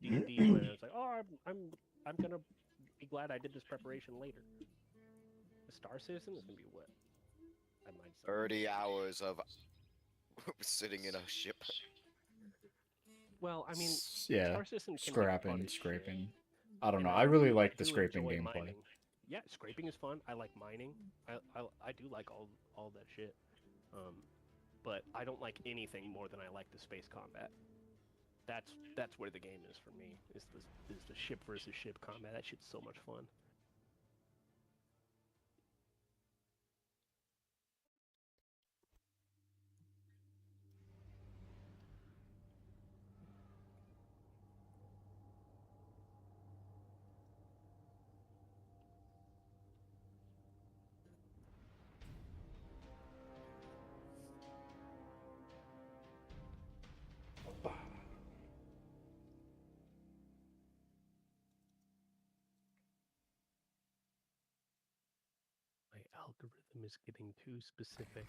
D&D when it's like, oh, I'm gonna be glad I did this preparation later. The Star Citizen is gonna be what? I might start. 30 hours of sitting in a ship. Well, I mean, Yeah, Star Citizen can be fun scrapping, as shit, scraping. I don't know. and I I really do like the do scraping enjoy gameplay. mining. Yeah, scraping is fun. I like mining. I do like all that shit. Um, but I don't like anything more than I like the space combat. That's where the game is for me. Is the ship versus ship combat. That shit's so much fun. My algorithm is getting too specific.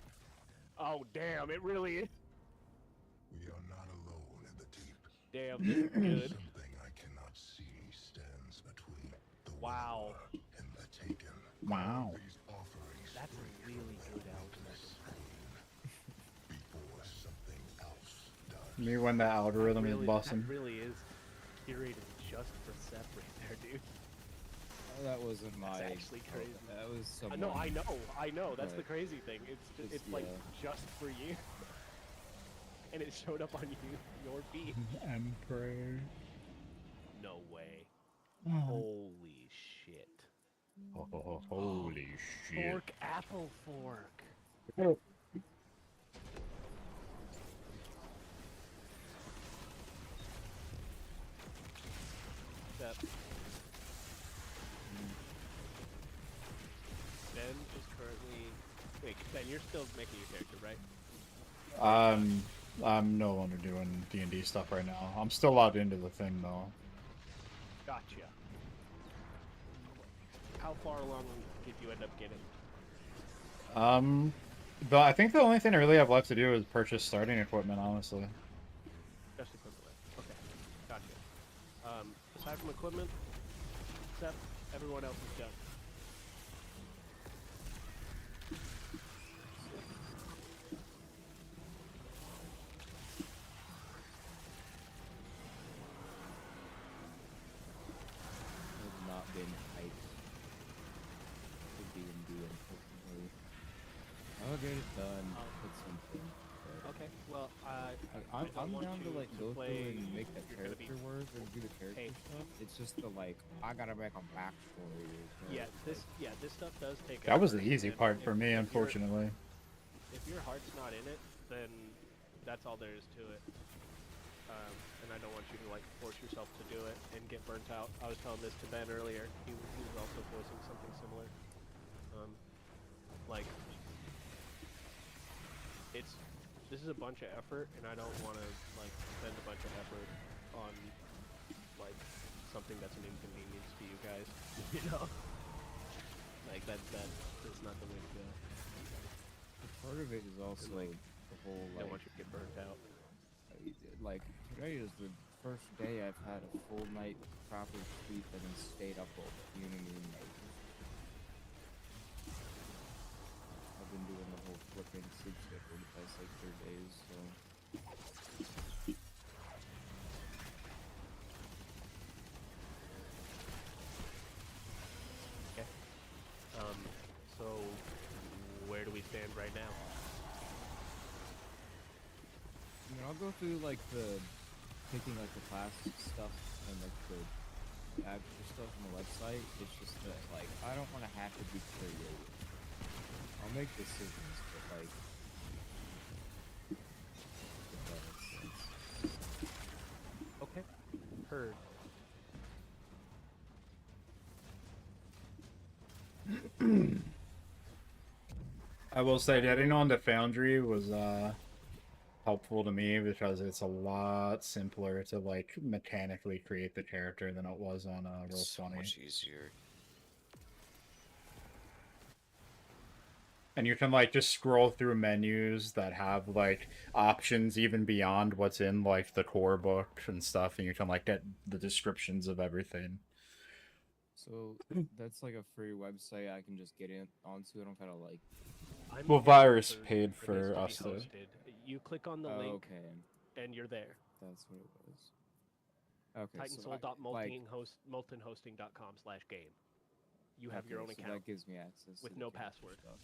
Oh damn! It really is. We are not alone in the deep. Damn, this is good. Something I cannot see stands between the Wow, willower and the taken. Wow. These offerings that's a bring really good into algorithm. this pain before something else does. Me when the algorithm is That busting. really is curated just for Seth right there, dude. That wasn't That's my. actually crazy. That was someone. No, I know. That's the Right. crazy thing. It's like yeah. just for you, and it showed up on your feed. Emperor. No way. Oh, Holy shit. holy shit. Fork apple fork. That Ben is currently. Wait, Ben, you're still making your character, right? I'm no longer doing D&D stuff right now. I'm still logged into the thing though. Gotcha. How far along did you end up getting? But I think the only thing I really have left to do is purchase starting equipment, honestly. Just equipment. Okay, gotcha. Aside from equipment, Seth, everyone else is done. Has not been hyped to D&D, unfortunately. I'll get it done with something. But Okay, well, I'm down to like go through and make that you're gonna be- character work and do the character Hey. stuff. It's just the like I gotta make a backstory. Yeah, this stuff does take. That was the effort, easy and part for me, if unfortunately. if your heart's not in it, then that's all there is to it. And I don't want you to like force yourself to do it and get burnt out. I was telling this to Ben earlier. He was also voicing something similar. Like this is a bunch of effort, and I don't want to like spend a bunch of effort on like something that's an inconvenience to you guys. You know, like that's not the way to go. Part of it is also like, the whole I don't like want you to get burnt out. like today is the first day I've had a full night proper sleep and then stayed up all evening and night. I've been doing the whole flipping sleep schedule the past like 3 days, so. Okay. So where do we stand right now? I mean, I'll go through like the picking like the class stuff and like the extra stuff on the website. It's just that like I don't want to have to be creative. I'll make decisions, but like. If that makes sense. Okay. Heard. I will say getting on the Foundry was helpful to me because it's a lot simpler to like mechanically create the character than it was on It's so Roll20. much easier. And you can like just scroll through menus that have like options even beyond what's in like the core book and stuff, and you can like get the descriptions of everything. So that's like a free website I can just get in onto. I don't gotta like. I'm Well, paying Virus paid for for this to be us to. hosted. You click on the link Okay, and you're there. that's what it was. Okay, so Titansoul.moltenhosting.com/game. You have your own so account that gives me access with to no the character password. stuff.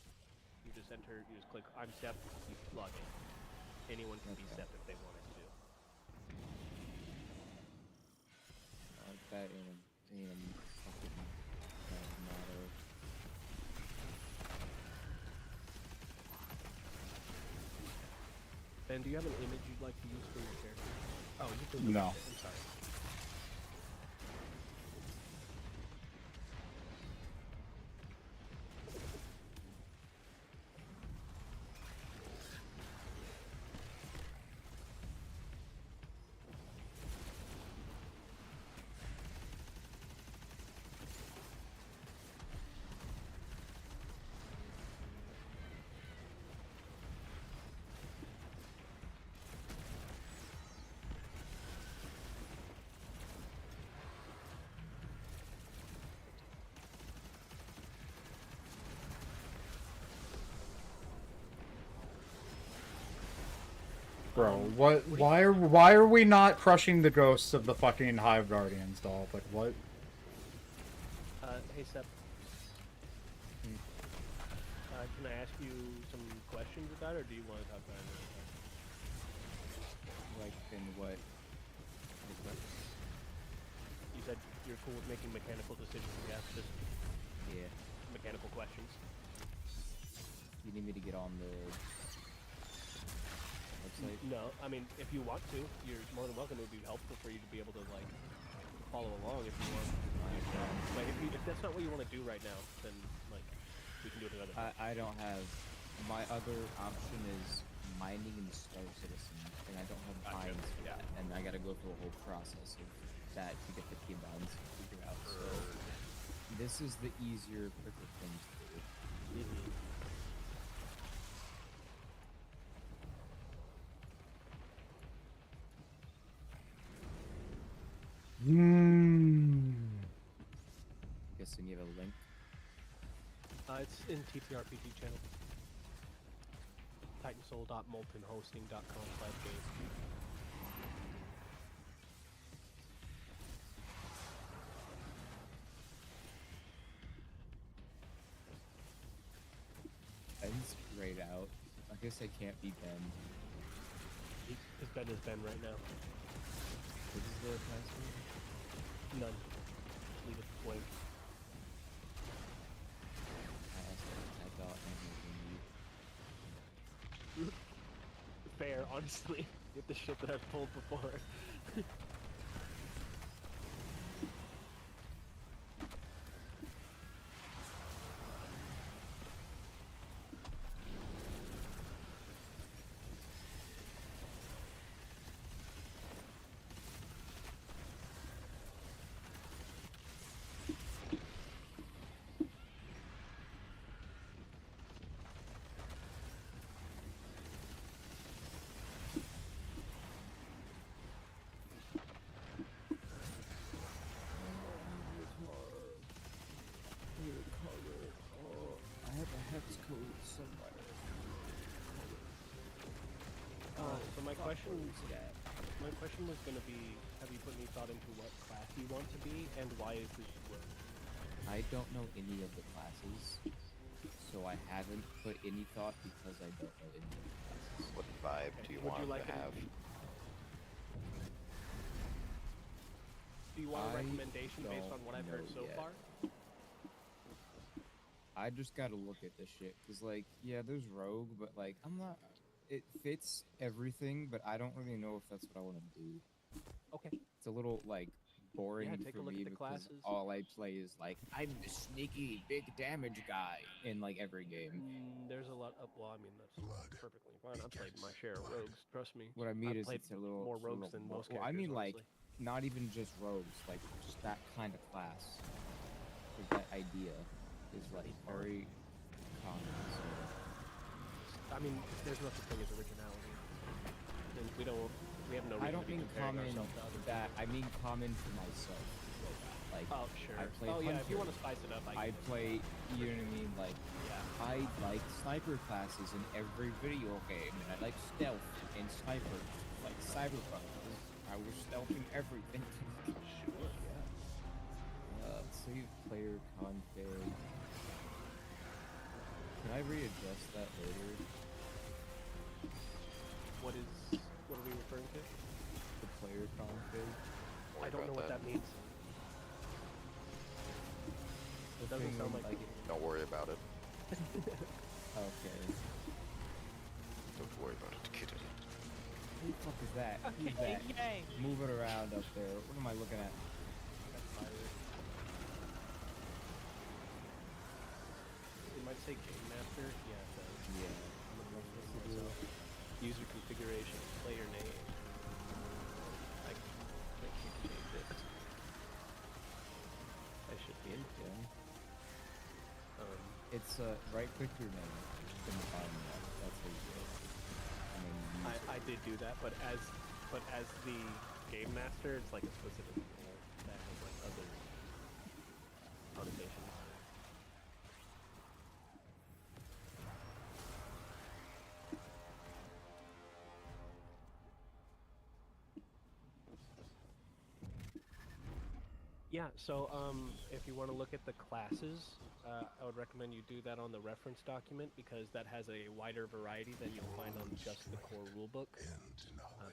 You just enter. You just click. I'm Sep. You log in. Anyone can be Okay. Sep if they wanted to. That ain't a fucking matter. Ben, do you have an image you'd like to use for your character? Oh, you can. No. I'm sorry. Bro, what? Why are we not crushing the ghosts of the fucking Hive Guardians, doll? Like what? Hey Sep. Can I ask you some questions about it, or do you want to talk about it another time? Like in what? You said you're cool with making mechanical decisions. Yeah, just Yeah. mechanical questions. You need me to get on the website? No, I mean, if you want to, you're more than welcome. It would be helpful for you to be able to like follow along if you want. Like if that's not what you want to do right now, then like we can do it another time. I don't have. My other option is mining in Star Citizen, and I don't have Gotcha. mines for Yeah. that, and I gotta go through a whole process of that to get the keybinds figured out. So this is the easier, quicker thing to do. Guessing you have a link. It's in TTRPG channel. Titansoul.moltenhosting.com/game. Ben's grayed out. I guess I can't be Ben. His Ben is Ben right now. What is the password? None. Leave it blank. I asked him to type out anything. Fair, honestly, with the shit that I've pulled before. I have a hex code somewhere. So my question that? was going to be, have you put any thought into what class you want to be, and why is this rogue? I don't know any of the classes, so I haven't put any thought because I don't know any of the classes. What vibe do you Would want you like to have? Do you want a I recommendation based on what I've heard don't so know yet. far? I just gotta look at this shit, cause like, yeah, there's rogue, but like, I'm not. It fits everything, but I don't really know if that's what I want to do. Okay. It's a little like boring Yeah, take a for look me at the because classes. all I play is like I'm the sneaky big damage guy in like every game. There's a lot of, well, I mean, that's Blood perfectly fine. I've played my share of rogues, trust me. What I mean I've is played it's a little more it's a rogues little than bo- most well, characters, I mean like honestly. not even just rogues, like just that kind of class. 'Cause that idea is like very common. So I mean, there's no such thing as originality, and we have no reason I don't to be mean comparing common ourselves to other that. people. I mean common for myself. Like, Oh, sure. I play Oh, yeah, if you Hunter. want to spice it up, I play, you know what I mean? Like, yeah. I like sniper classes in every video game, and I like stealth and snipers, like Cyberpunk. I was stealthing everything. Sure, yeah. Save player config. Can I readjust that later? What are we referring to? The player config? I don't know what that means. The Doesn't thing sound when, like Don't worry about it. Okay. Don't worry about it, kid. Who the fuck is that? Who's that? Yay! Moving around up there. What am I looking at? That's fire. It might say Game Master. Yeah, it does. Yeah. I'm gonna look this myself. User configuration, player name. I can't change it. I should be in. Okay. Um, It's right click your name in the bottom left. That's how you do it. And then user. I did do that, but as the Game Master, it's like a specific role that has like other connotations. Yeah, so if you want to look at the classes, I would recommend you do that on the reference document because that has a wider variety than you'll find on just the core rulebook,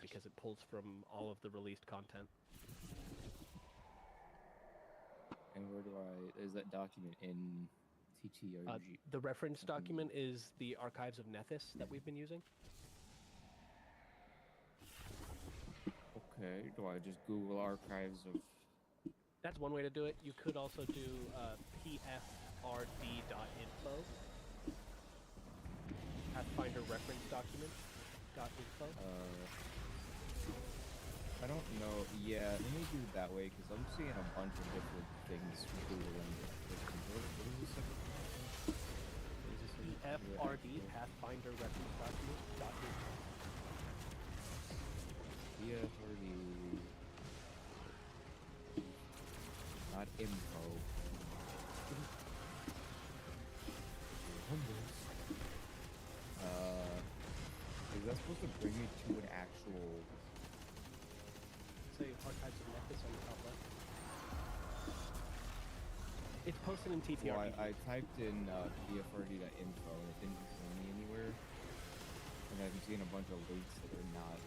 because it pulls from all of the released content. And where do I? Is that document in TTRG? The reference document is the archives of Nethys that we've been using. Okay. Do I just Google archives of? That's one way to do it. You could also do pfrd.info. Pathfinder reference document .info. I don't know. Yeah, let me do it that way because I'm seeing a bunch of different things Googling. What is this? PFRD, Pathfinder reference document .info. PFRD. Not info. Is that supposed to bring me to an actual? Say archives of Nethys on the top left. It's posted in TTRPG. Well, I typed in PFRD.info and it didn't bring me anywhere. And I've seen a bunch of links that are not.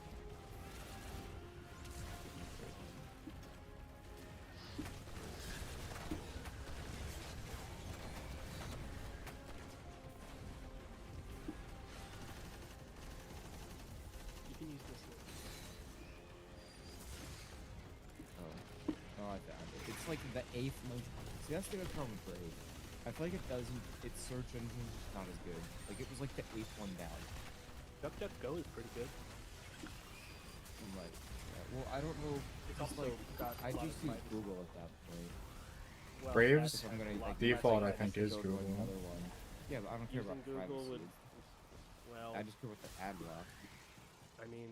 You can use this link. Oh, I found it. It's like the 8th most. See, that's the good problem with Brave. I feel like it doesn't. Its search engine is not as good. Like it was like the 8th one down. DuckDuckGo is pretty good. I'm like, yeah, well, I don't know. It's Just also like got I a lot just of use privacy. Google at that point. Well, Braves? that's If I'm gonna a lot like, Default, less I think, to is go to Google. another one. Yeah, but I don't care Using about Google privacy. would, well, I just care about the ad block. I mean,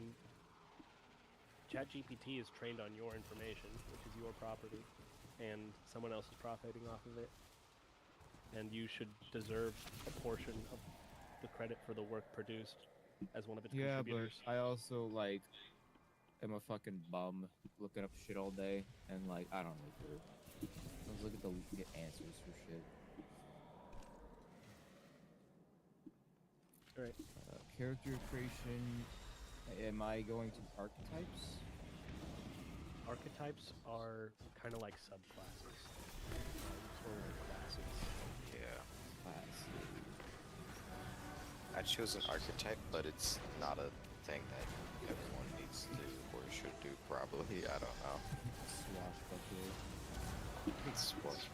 ChatGPT is trained on your information, which is your property, and someone else is profiting off of it. And you should deserve a portion of the credit for the work produced as one of its Yeah, but contributors. I also like am a fucking bum looking up shit all day, and like I don't really care. Let's look at the get answers for shit. Alright. Character creation. Am I going to archetypes? Archetypes are kind of like subclasses. Sort of classes. Yeah. Classes. I chose an archetype, but it's not a thing that everyone needs to do or should do, probably. I don't know. Swashbuckler. It's worse.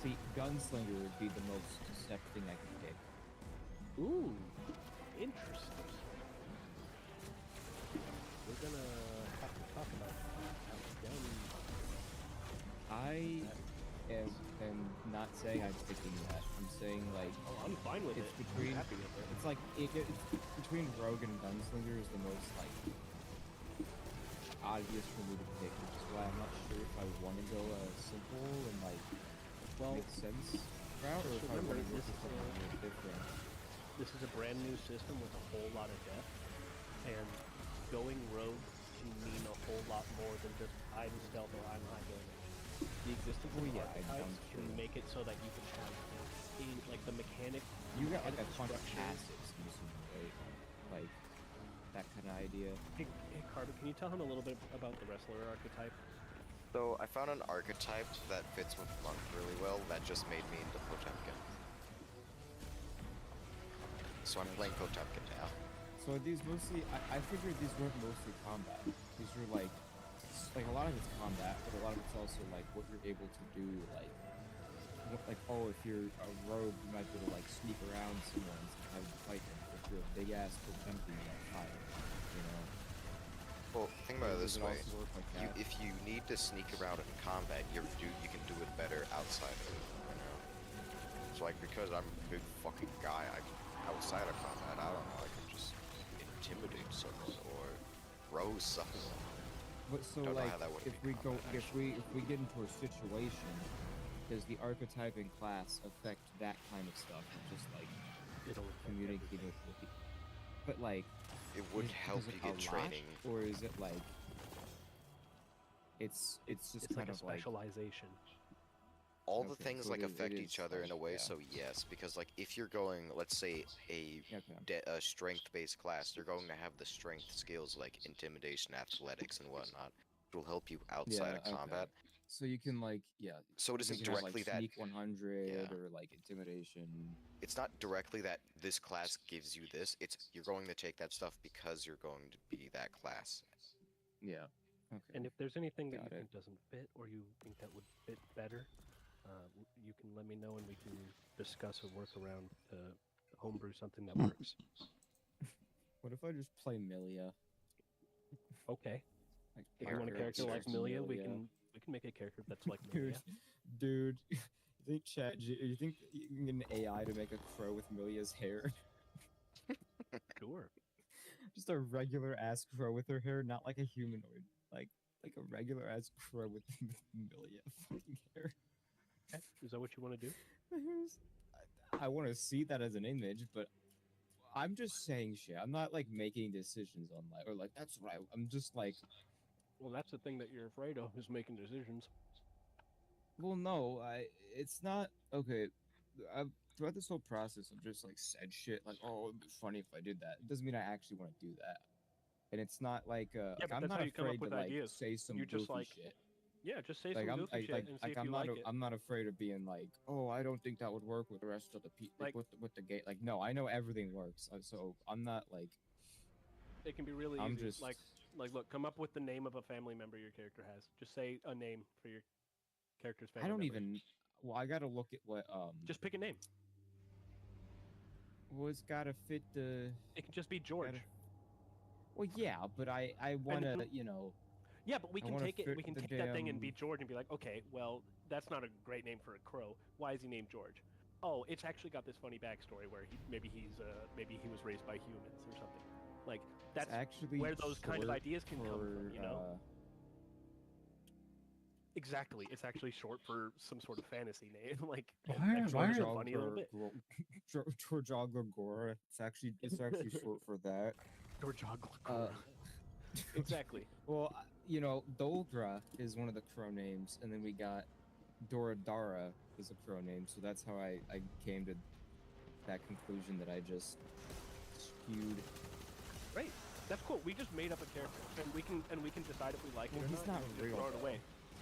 See, gunslinger would be the most step thing I could pick. Ooh, interesting. We're gonna have to talk about how gun. I not saying I'm picking that. I'm saying like Oh, I'm fine with it's it. between. I'm happy with it. It's like it's between Rogue and Gunslinger is the most like obvious for me to pick, which is why I'm not sure if I want to go a simple and like makes sense route, or if I remember, want to go this for is something more different. This is a brand new system with a whole lot of depth, and going rogue can mean a whole lot more than just I'm stealth or I'm high damage. The existence of archetypes can make it so that you can have like the mechanic. You got like a mechanical bunch of structure. passives using right? Like that kind of idea. Hey, Carter, can you tell him a little bit about the wrestler archetype? So I found an archetype that fits with Monk really well that just made me into Potemkin. So I'm playing Potemkin now. So are these mostly, I figured these weren't mostly combat. These were like a lot of it's combat, but a lot of it's also like what you're able to do, like oh, if you're a rogue, you might be able to like sneak around someone and have to fight them. If you're a big ass Potemkin, you like fire, you know? Well, think about it this way. Like If you need to sneak around in combat, you can do it better outside of it, you know? So like, because I'm a big fucking guy, outside of combat, I don't know, I can just intimidate someone or row someone. But so Don't know like, how that would if be we go, combat, if we get into a situation, does the archetype in class affect that kind of stuff? Just like It'll communicating with people. But like, It would help is it you get a lot, training. or is it like it's just it's kind like a of like specialization. All the Okay, things so like it is- affect it each is other in a like, way, yeah. so yes, because like if you're going, let's say a strength-based class, you're going to have the strength skills like intimidation, athletics, and whatnot, which will help you outside of combat. So you can like So it you isn't can have, directly like, that. sneak 100 Yeah. or like intimidation. It's not directly that this class gives you this. It's you're going to take that stuff because you're going to be that class. Yeah. Okay. And if there's anything that you Got it. think doesn't fit or you think that would fit better, you can let me know and we can discuss a workaround to homebrew something that works. What if I just play Milia? Okay. Like If you want a Here, character like here's Milia, we can make a character that's like Dude, Milia. dude, you think you can get an AI to make a crow with Milia's hair? Sure. Just a regular ass crow with her hair, not like a humanoid. Like a regular ass crow with Milia fucking hair. Okay. Is that what you want to do? I want to see that as an image, but I'm just saying shit. I'm not like making decisions on like, or like that's what I'm just like, Well, that's the thing that you're afraid of is making decisions. well, no, it's not okay. Throughout this whole process, I've just like said shit like, oh, it'd be funny if I did that. It doesn't mean I actually want to do that. And it's not like, like but I'm that's not how you come up afraid to with like ideas. say some You just, goofy like, shit. Yeah, just say Like some goofy shit and see if you like it. I'm not afraid of being like, oh, I don't think that would work with the rest of the people, Like- with the gate. Like, no, I know everything works, so I'm not like. It can be really I'm easy. just Like, look, come up with the name of a family member your character has. Just say a name for your character's family I don't member. even. Well, I gotta look at what Just pick a name. Well, it's gotta fit the. It can just be George. Gotta- Well, yeah, but I wanna, you know. Yeah, but we I can wanna take it. fit We can the take that thing and be damn- George and be like, okay, well, that's not a great name for a crow. Why is he named George? Oh, it's actually got this funny backstory where maybe he was raised by humans or something. Like that's actually where those kind of short ideas can come from. You know. for, Exactly. It's actually short for some sort of fantasy name, like Why- extra why are- funny a little bit. George Agagora. It's actually short for that. George Ogla. Exactly. Well, you know, Doldra is one of the crow names, and then we got Doradara is a crow name, so that's how I came to that conclusion that I just spewed. Right. That's cool. We just made up a character, and we can decide if we like it Well, or he's not. not and we can real, Throw it though. away.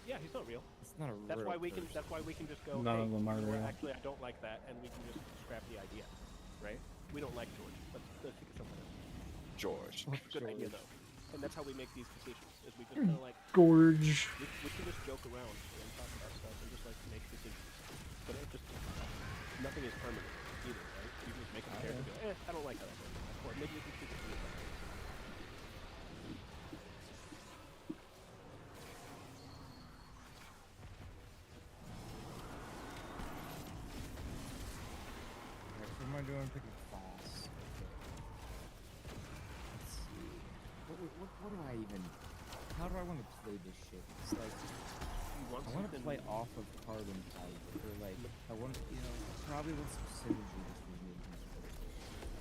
Yeah, he's not real. It's not a That's real why we can. person. That's why we can just go. None hey, of them are you know what, real. actually, I don't like that, and we can just scrap the idea, right? We don't like George. Let's think of something else. George. Good idea George. though, and that's how we make these decisions. Is we just kind of like Gorge. we can just joke around and talk about stuff and just like make decisions, but it just nothing is permanent either, right? You just make a character go, I don't like how that works, or maybe we can tweak it to this way. what do I even? How do I want to play this shit? It's like You want I want to something- play off of Carbon type, or like I want, probably want some synergy between me and him.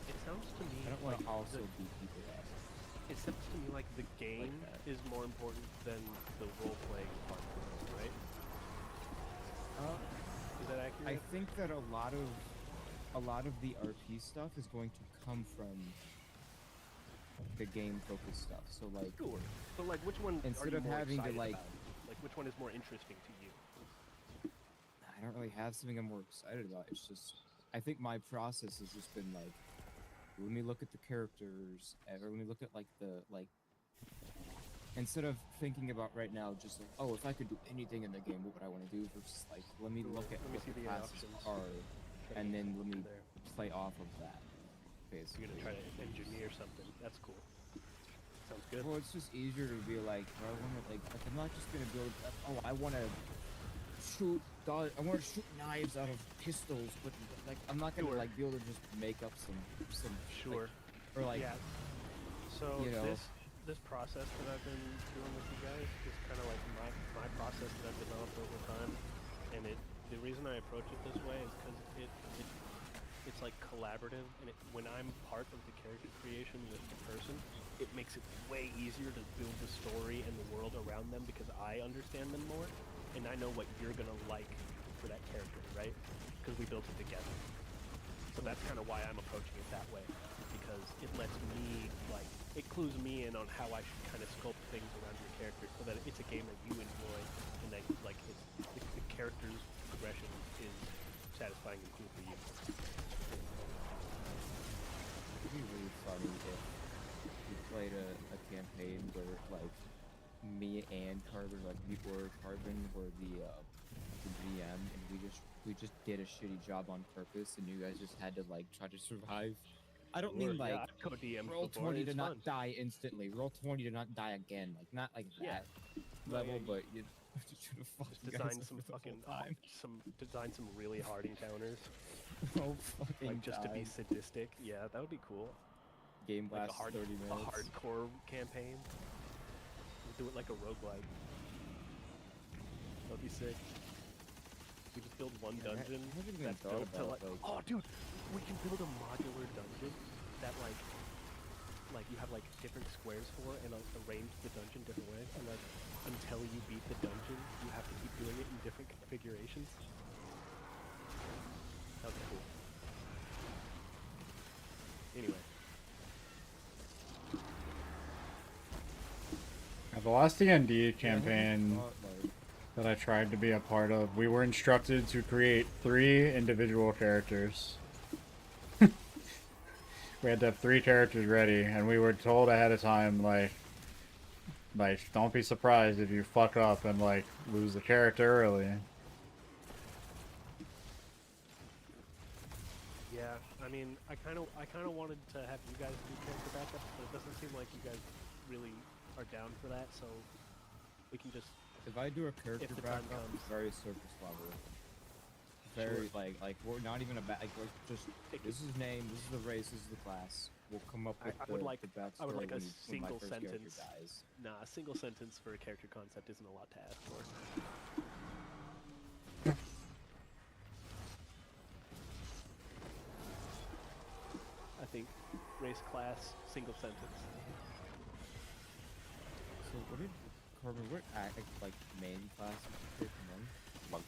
It sounds to me I don't want like to also beat people up. it sounds to me like the game that. is more important than the role-playing part, right? Is that accurate? I think that a lot of the RP stuff is going to come from the game-focused stuff. So like, Sure. But like, which one Instead are you of more having to, excited like- about? Like, which one is more interesting to you? I don't really have something I'm more excited about. It's just, I think my process has just been like, let me look at the characters, and let me look at like instead of thinking about right now, just like, oh, if I could do anything in the game, what would I want to do? Versus like, let me look at Let me what see the the classes options. are, and then let me There. play off of that. You're Basically. gonna try to engineer something. That's cool. Sounds good. Well, it's just easier to be like, I want to like I'm not just gonna build. Oh, I want to shoot. I want to shoot knives out of pistols, but like I'm not gonna Sure. like be able to just make up some Sure. like, or like yeah. So you know. this process that I've been doing with you guys is kind of like my process that I've developed over time, and the reason I approach it this way is because it's like collaborative, and when I'm part of the character creation with the person, it makes it way easier to build the story and the world around them because I understand them more, and I know what you're gonna like for that character, right? Because we built it together. So that's kind of why I'm approaching it that way, because it lets me, like, it clues me in on how I should kind of sculpt things around your character so that it's a game that you enjoy and that, like, the character's progression is satisfying and cool for you. It'd be really funny if we played a campaign where like me and Carbon, like we were Carbon or the GM, and we just did a shitty job on purpose, and you guys just had to like try to survive. I don't mean like yeah, I've co-DM'd roll before, 20 to it's not fun. die instantly, roll 20 to not die again, like not like Yeah. that No, level, yeah, but you just should have fucked Just you guys design over some the whole fucking time. design some really hard encounters, Oh fucking like just to be time. sadistic. Yeah, that would be cool. Game Like lasts 30 a minutes. hardcore campaign. We'll do it like a roguelike. That'd be sick. We just build one Yeah, I dungeon haven't even that's thought built to about, like, like- oh dude, we can build a modular dungeon that like you have like different squares for and arrange the dungeon different ways, and like until you beat the dungeon, you have to keep doing it in different configurations. That would be cool. Anyway. The last D&D Yeah, I haven't campaign thought, like, that I tried to be a part of, we were instructed to create 3 individual characters. We had to have 3 characters ready, and we were told ahead of time, like don't be surprised if you fuck up and like lose the character early. Yeah, I mean, I kind of wanted to have you guys do character backups, but it doesn't seem like you guys really are down for that, so we can just. if I do a character the time backup, comes. it's very surface level. Very like we're not even like we're just It this is his name, this is the race, this is the class. We'll come up with I would like- the backstory I would like a when my single first character sentence. dies. Nah, a single sentence for a character concept isn't a lot to ask for. I think race, class, single sentence. So what did Carbon what like main class did you pick one? Monk.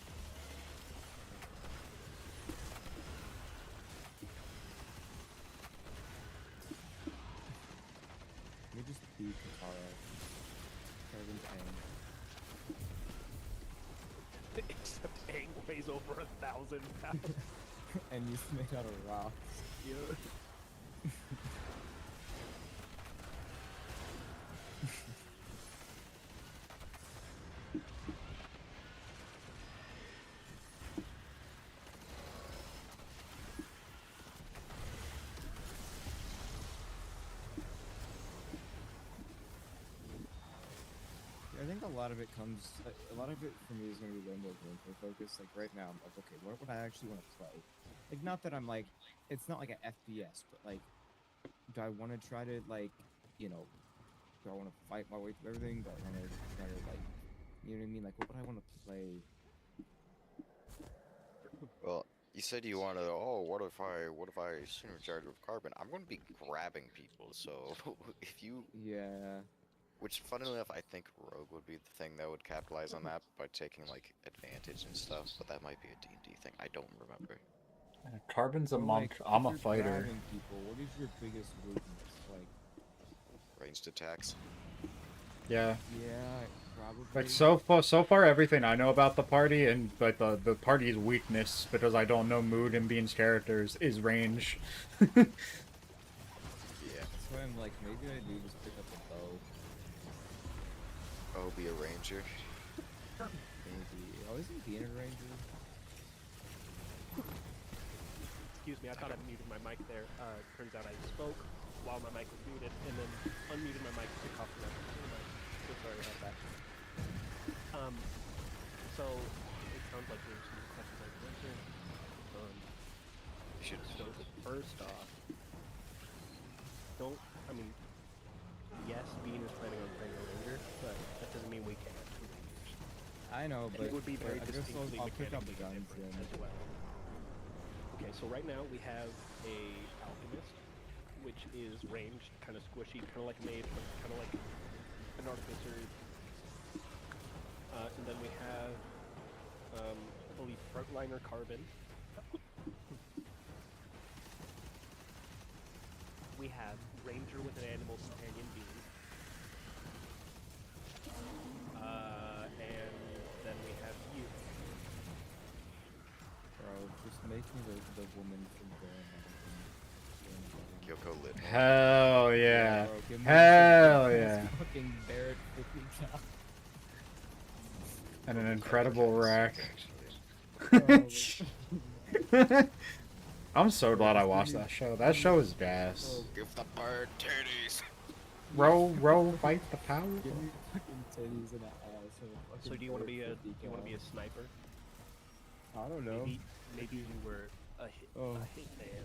Let me just be Katara. Carbon's Aang. Except Aang weighs over 1,000 pounds. And he's made out of rocks. Yeah. I think a lot of it comes. A lot of it for me is going to be way more gameplay focused. Like right now, I'm like, okay, what would I actually want to play? Like, not that I'm like, it's not like an FPS, but like, do I want to try to like, you know, do I want to fight my way through everything? Do I want to try to like, you know what I mean? Like, what would I want to play? Well, you said you wanted. Oh, what if I synergize with Carbon? I'm going to be grabbing people. So if you, Yeah. which funnily enough, I think Rogue would be the thing that would capitalize on that by taking like advantage and stuff. But that might be a D&D thing. I don't remember. Carbon's a So, monk. like, I'm if a you're fighter. grabbing people, what is your biggest weakness? Like, Ranged attacks. Yeah. yeah, probably. Like so far, everything I know about the party and like the party's weakness, because I don't know Mood and Bean's characters, is range. Yeah. That's why I'm like, maybe I do just pick up a bow. Oh, be a ranger. Maybe. Oh, isn't Bean a ranger? Excuse me, I thought I muted my mic there. Turns out I spoke while my mic was muted, and then unmuted my mic to cough it up. So sorry about that. So it sounds like there's some questions I can answer. You should. So first off, yes, Bean is planning on playing a ranger, but that doesn't mean we can't. I know, but It would be very I guess distinctly I'll pick up mechanically guns different then. as well. Okay, so right now we have a alchemist, which is ranged, kind of squishy, kind of like a mage, but kind of like an artificer. And then we have, I believe, frontliner Carbon. We have ranger with an animal companion Bean. And then we have you. Bro, just make me the woman from there. Kyoko lit. Hell yeah. Bro, give me Hell some yeah. fucking Barrett freaking top. And an incredible rack. I'm so glad I watched that show. That show is gas. Give the bird titties. Row, fight the power. Give me fucking titties and an ass and a fucking So do you want to Barrett be 50 a sniper? I don't know. Maybe you were a Oh. hitman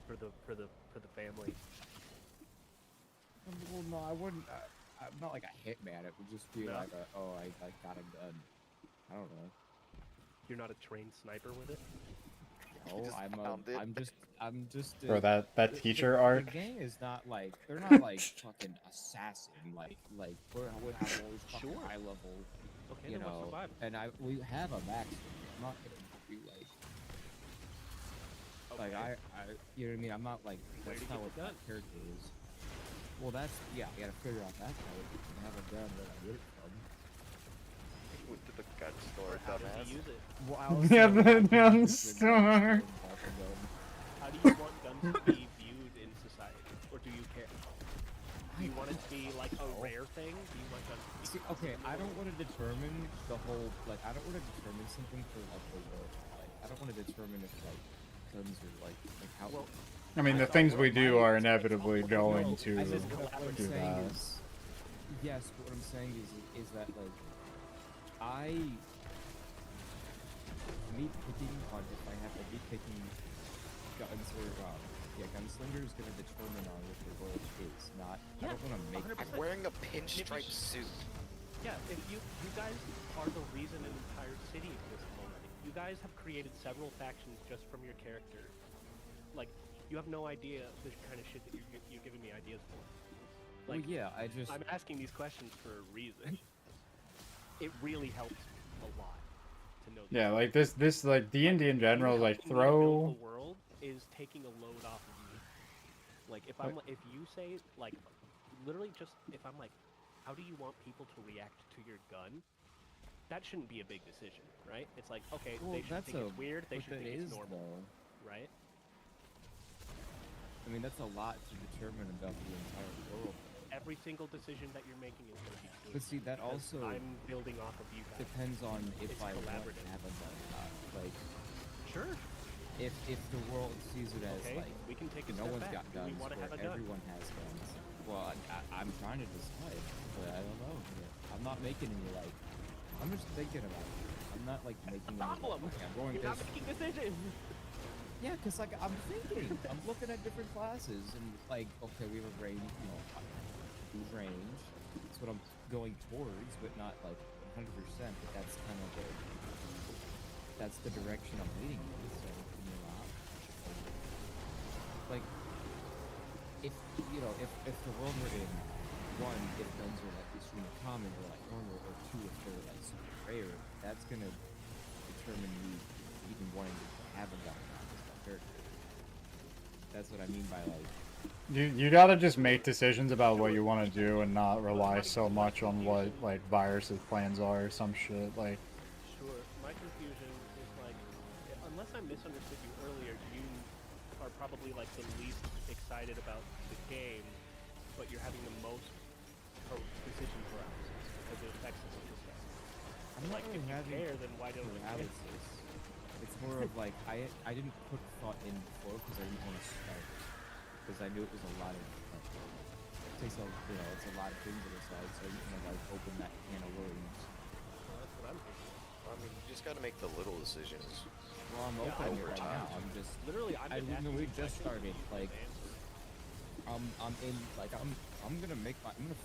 for the family. Well, no, I wouldn't. I'm not like a hitman. It would just be No? like I got a gun. I don't know. You're not a trained sniper with it? No, just I'm found it. just. Bro, that teacher the arc. gang is not like they're not like fucking assassin like we have all these fucking Sure. high level, Okay, you then what's know, the vibe? and we have a max. I'm not gonna be like Okay. I you know what I mean. I'm not like Where that's do you not get what the that gun? character is. Well, that's yeah. I gotta figure out that part. I have a gun where I get it from. Went to the gun store, Or how does dumbass. he use it? Well, I Yeah, also the have to gun use the store. gun. How do you want guns to be viewed in society? Or do you care? Do you want it to be like a rare thing? Do you want guns to be See, okay, I don't want to determine the whole, like, I don't want to determine something for, like, the world. Like, I don't want to determine if, like, guns are, like how... Well, I mean, the things we do are inevitably going to I just, what I'm do saying that. is... Yes, but what I'm saying is that, like, me picking on if I have to be picking guns or, gunslinger is going to determine on what the world is, not... I don't want to make... 100%. I'm wearing a pinstripe suit. yeah, if you guys are the reason an entire city exists already. You guys have created several factions just from your character. Like, you have no idea the kind of shit that you're giving me ideas for. Well, Like, yeah, I just... I'm asking these questions for a reason. It really helps a lot to know. Yeah, like this like D&D in general, like Helping me to build throw. the world is taking a load off of me. Like if you say like literally just if I'm like, how do you want people to react to your gun? That shouldn't be a big decision, right? It's like okay, Well, they should think it's weird, they but should that think it's is, normal, though. right? I mean, that's a lot to determine about the entire world. Every single decision that you're making is going to be good. But see, that because also I'm building off of you guys. depends on if It's I want to collaborative. have a gun or not. Like, Sure. if the world sees it as Okay, like we can take a no step one's back. got Do we guns, want to where have a gun? everyone has guns. Well, I'm trying to decide, but I don't know. I'm not making any like. I'm just thinking about it. I'm not like making any, Problem. like, okay, I'm going You're not this. making decisions. Yeah, cause like I'm thinking, I'm looking at different classes and like, okay, we have a range, you know, range. That's what I'm going towards, but not like 100%. But that's kind of that's the direction I'm leading in. So you know, like if if the world were in one, if guns are like extremely common or like normal, or two, if they're like super rare, that's gonna determine me even wanting to have a gun or not as my character. That's what I mean by like. You gotta just make decisions about what you want to do and not rely so much on what like Virus's plans are or some shit like. Sure. My confusion is like, unless I misunderstood you earlier, you are probably like the least excited about the game, but you're having the most decision paralysis because it affects us and stuff. I'm not Like, really if you having care, then why don't you care? paralysis. It's more of like I didn't put thought in before because I didn't want to start, because I knew it was a lot of it takes it's a lot of things to decide, so I didn't want to like open that can of worms. Well, that's what I'm thinking. I mean, you just gotta make the little decisions. Well, I'm Yeah, opening it over right time. now. I'm just Literally, I'm I just asking literally you just questions started. and you Like give answers. I'm in like I'm gonna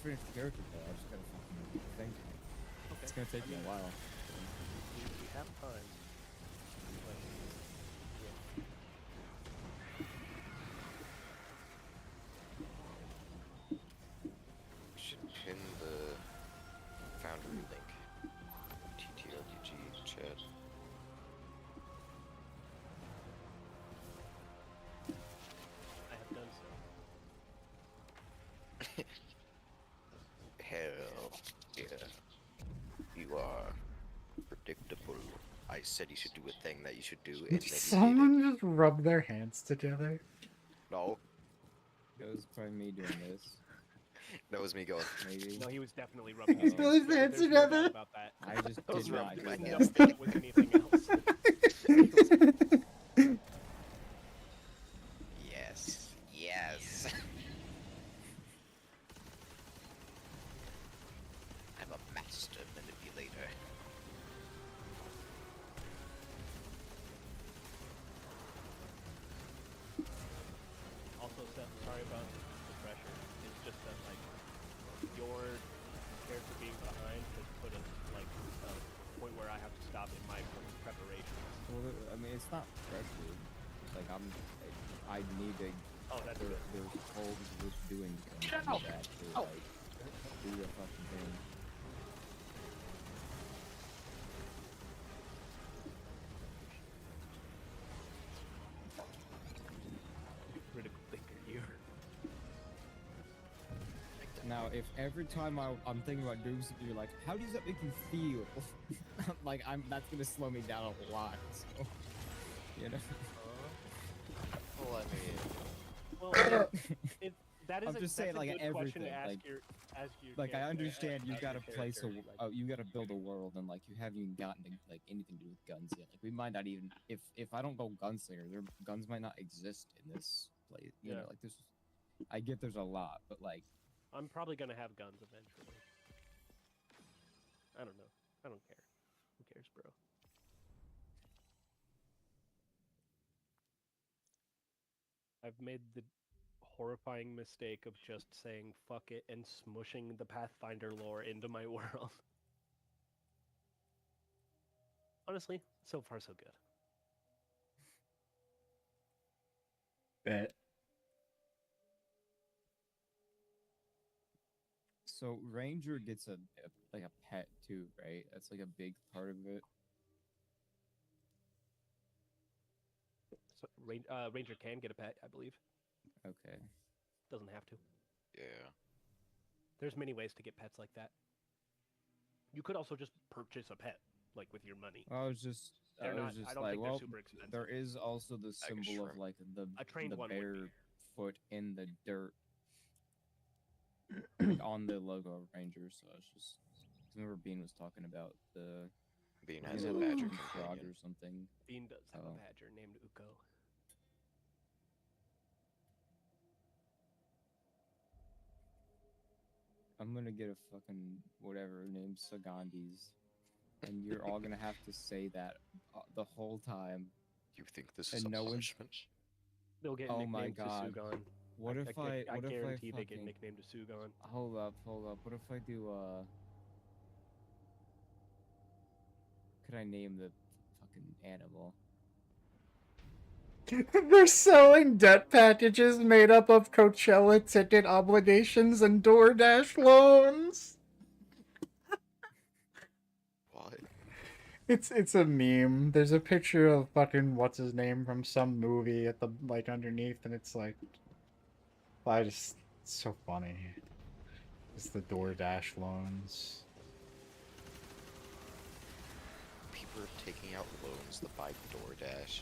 finish the character though. I just gotta fucking do the thing. Okay. It's gonna take me a while. We have time. But, yeah. You should pin the Foundry link. TTRPG chat. I have done so. Hell yeah. You are predictable. I said you should do a thing that you should do, and then you did it. Someone just rub their hands together. No, It was probably me doing this. that was me going. Maybe. No, he was definitely rubbing He his spilled hands his hands together. There's no together. doubt about that. I just I was did not rubbing do my that. hands. No, it was anything else. Yes. Yes. I'm a master manipulator. Also, Seth, sorry about the pressure. It's just that, like, your character being behind has put a point where I have to stop in my preparations. Well, I mean, it's not pressure. Like I need to. Oh, that's good. There's holes worth doing something like that to like do a fucking thing. Critical thinker, you. Now, if every time I'm thinking about doing something, you're like, how does that make you feel? Like that's gonna slow me down a lot. So, you know. Well, I mean, Well, that is I'm just saying, that's a like, good question to everything, ask like- your Like I character, understand you ask your gotta place character, like, you gotta build a world, and like you haven't even gotten to, like anything to do with guns yet. Like we might not even if I don't go gunslinger, guns might not exist in this place. You Yeah. know, like there's I get there's a lot, but like I'm probably gonna have guns eventually. I don't know. I don't care. Who cares, bro? I've made the horrifying mistake of just saying fuck it and smushing the Pathfinder lore into my world. Honestly, so far so good. Bet. so Ranger gets a like a pet too, right? That's like a big part of it. So, Ranger can get a pet, I believe. Okay. Doesn't have to. yeah. There's many ways to get pets like that. You could also just purchase a pet, like with your money. I was just They're not. I don't like, think well, they're super expensive. there is also the Like a symbol of shrimp. like A trained the one would be. bare foot in the dirt like, on the logo of Ranger. So I was just 'cause I remember Bean was talking about the Bean Bean has had, a like, badger some frog companion. or something. Bean does have Oh. a badger named Uko. I'm gonna get a fucking whatever named Sagandis, and you're all gonna have to say that the whole time. You think this is And a no one's- punishment? They'll get Oh my nicknamed God. Susugan. What if I guarantee they get fucking nicknamed a Sugon. hold up? What if I do could I name the fucking animal? They're selling debt packages made up of Coachella ticket obligations and DoorDash loans. What? It's a meme. There's a picture of fucking what's his name from some movie at the like underneath, and it's like, it's so funny. It's the DoorDash loans. People are taking out loans to buy DoorDash.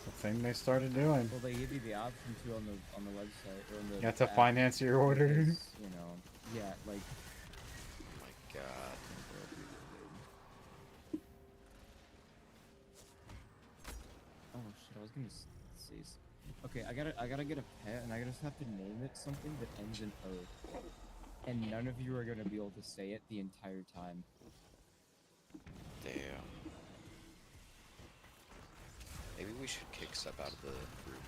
The thing they started doing. Well, they give you the option to on the website or on the. You have to app, finance your order. because, you know, yeah, like. Oh my god. Oh shit! I was gonna say. Okay, I gotta get a pet, and I just have to name it something that ends in O. And none of you are gonna be able to say it the entire time. Damn. Maybe we should kick Seb out of the group.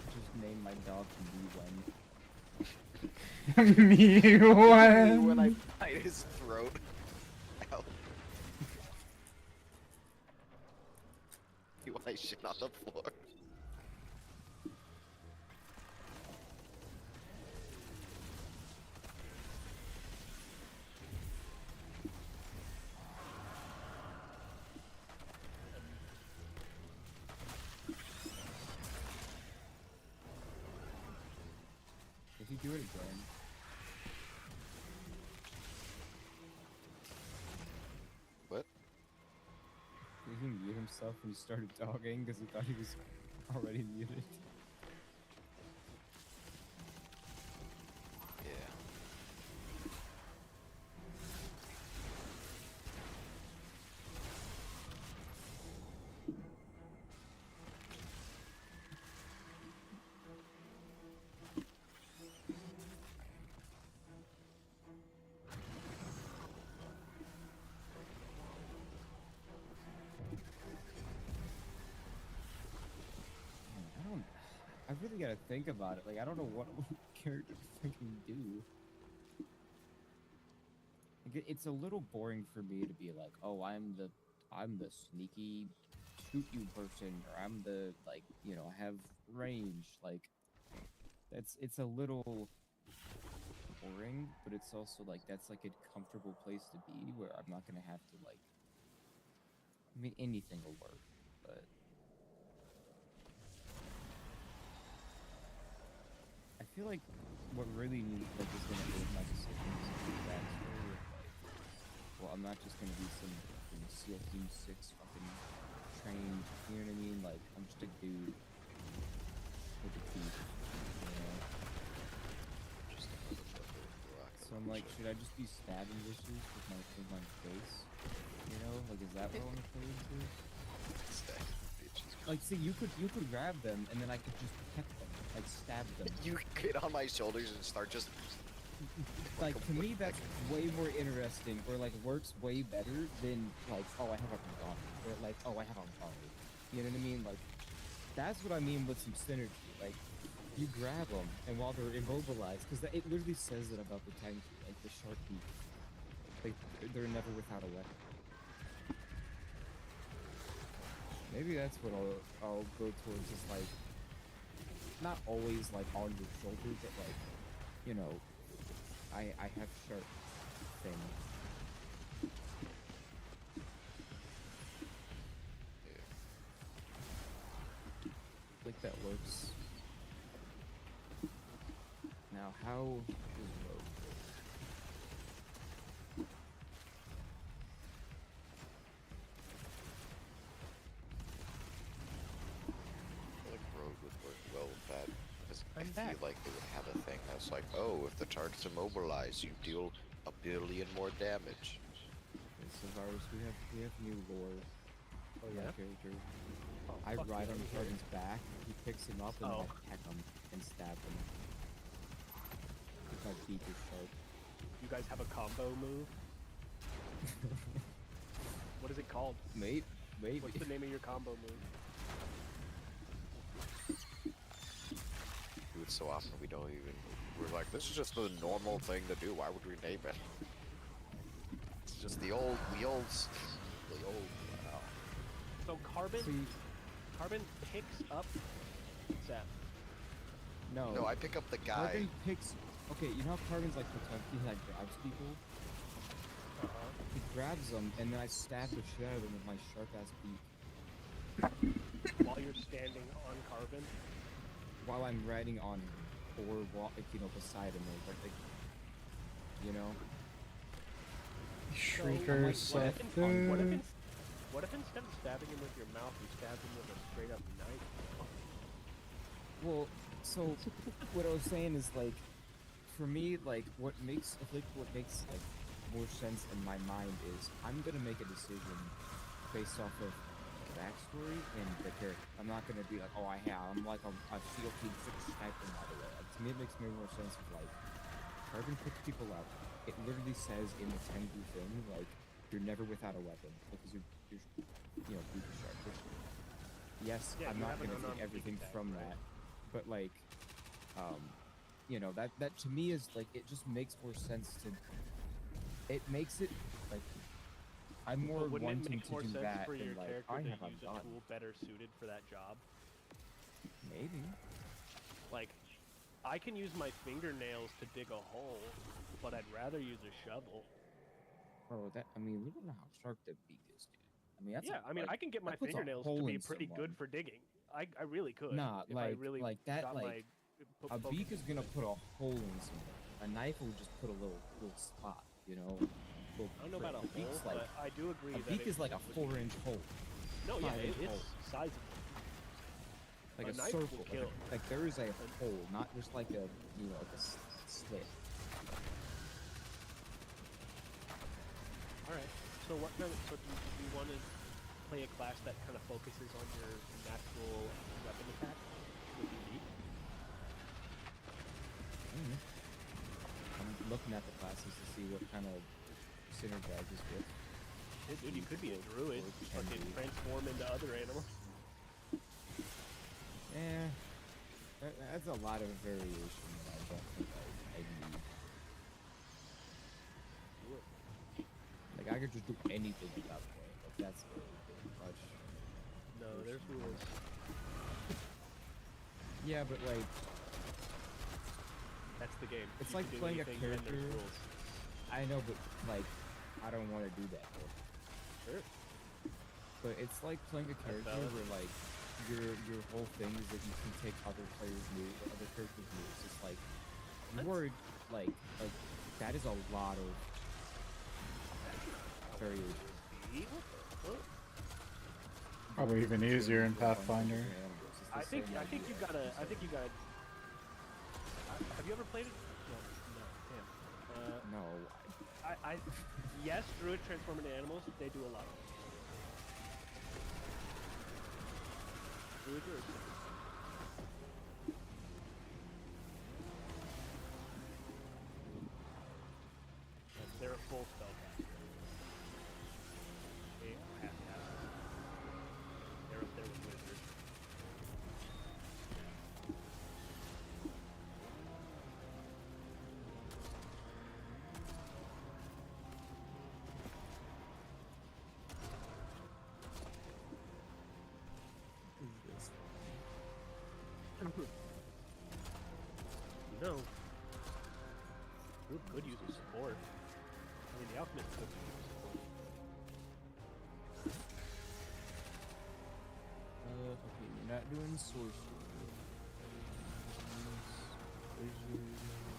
Just name my dog Wen. Me When I one. bite his throat. Ow. When I shit on the floor. If you do it again. What? Did he mute himself when he started talking because he thought he was already muted? Yeah. I really gotta think about it. Like, I don't know what character to fucking do. Like, it's a little boring for me to be like, oh, I'm the sneaky shoot you person, or I'm the, like, you know, have range. Like, it's a little boring, but it's also like that's like a comfortable place to be where I'm not gonna have to like. I mean, anything will work, but. I feel like what really is gonna aid my decisions is the backstory of like, well, I'm not just gonna be some fucking SEAL Team 6 fucking trained, you know what I mean? Like, I'm just a dude with a teeth, you know? Just a motherfucker rocking So I'm like, should I just be stabbing bitches with my face? You know? Like, is that what I want to play into? Like, see, you could grab them, and then I could just protect them. Like, stab them. You get on my shoulders and start just. Like, to me, that's way more interesting, or, like, works way better than, like, oh, I have a gun, or, like, oh, I have a bow. You know what I mean? Like, that's what I mean with some synergy. Like, you grab them, and while they're immobilized, because it literally says it about the tank, like, the shark beak. Like, they're never without a weapon. Maybe that's what I'll go towards, is, like, not always, like, on your shoulder, but, like, you know, I have sharp things. Like, that works. Now, how is Rogue? Like Rogue would work well with that. Because I I'm feel back. like they would have a thing that's like, oh, if the target's immobilized, you deal 1 billion more damage. Okay, so Varus, we have new lore. Oh for my yeah. character. Oh, I fuck ride yeah, on let me hear it. Targan's back, he picks him up and Oh. I peck him and stab him. My beak is sharp. You guys have a combo move? What is it called? Mate, Maybe. What's the name of your combo move? Do it so often we don't even. We're like, this is just the normal thing to do. Why would we name it? It's just the old wheels. The old. Wow. So Carbon See, picks up Seth. no. No, I pick up the guy. Carbon picks. Okay, you know how Carbon's like protecting, like grabs people. Uh-huh. He grabs them, and then I stab the shit out of him with my sharp ass beak While you're standing on Carbon. while I'm riding on him, or like, you know, beside him, or like, you know. Shrieker, So, Seth. what if instead of stabbing him with your mouth, you stab him with a straight up knife? Well, so what I was saying is like, for me, like what makes like more sense in my mind is I'm gonna make a decision based off of backstory and the character. I'm not gonna be like, oh, I'm like a SEAL Team 6 sniper, by the way. Like, to me, it makes more sense of like, Carbon picks people up. It literally says in the Tengu thing, like, you're never without a weapon because you're you know, beat sharp. Which, yes, Yeah, I'm you not have an gonna take unarmed everything sneak attack, from right? that, but like, you know, that to me is like, it just makes more sense to. It makes it like. I'm more But wouldn't it wanting make more to do sense that for than your like character I to have a use a gun. tool better suited for that job? Maybe. Like, I can use my fingernails to dig a hole, but I'd rather use a shovel. Bro, that I mean, we don't know how sharp that beak is, dude. I mean, that's Yeah, I mean, like, I can get my that puts a fingernails to hole be in pretty someone. good for digging. I really could. Nah, if I really like that, got like my a beak focus is gonna into it. put a hole in someone. A knife will just put a little spot, you know. Little I don't know prick. about a A beak's hole, like but I do agree a that beak it is like a would be- 4-inch hole, No, yeah, 5-inch it's hole. sizable. Like A a knife circle. will Like, kill. like there is a hole, not just like a, you know, like a slit. All right. So what kind of do you want to play a class that kind of focuses on your natural weapon attack with your beak? I'm looking at the classes to see what kind of synergizes with. Hey, dude, you could be a druid. Or Fucking can be. transform into other animals. Eh, that's a lot of variation that I don't think I need. Like, I could just do anything at that point. Like, that's very much. No, there's rules. Yeah, but like, That's the game. it's You like can do playing a anything and there's character. rules. I know, but like, I don't want to do that. Sure. But it's like playing a character valid. where like your whole thing is that you can take other players' moves, or other characters' moves. It's like you are like that is a lot of variation. See? What the fuck? Probably even easier in Pathfinder. I think you gotta. Have you ever played it? No. Damn. No, Yes, druid transform into animals. They do a lot. Druids are exciting. They're a full spellcaster. They are half-casters. They're up there with wizards. You know, Druid could use a support. I mean, the alchemist could use a support. okay, you're not doing sorcery.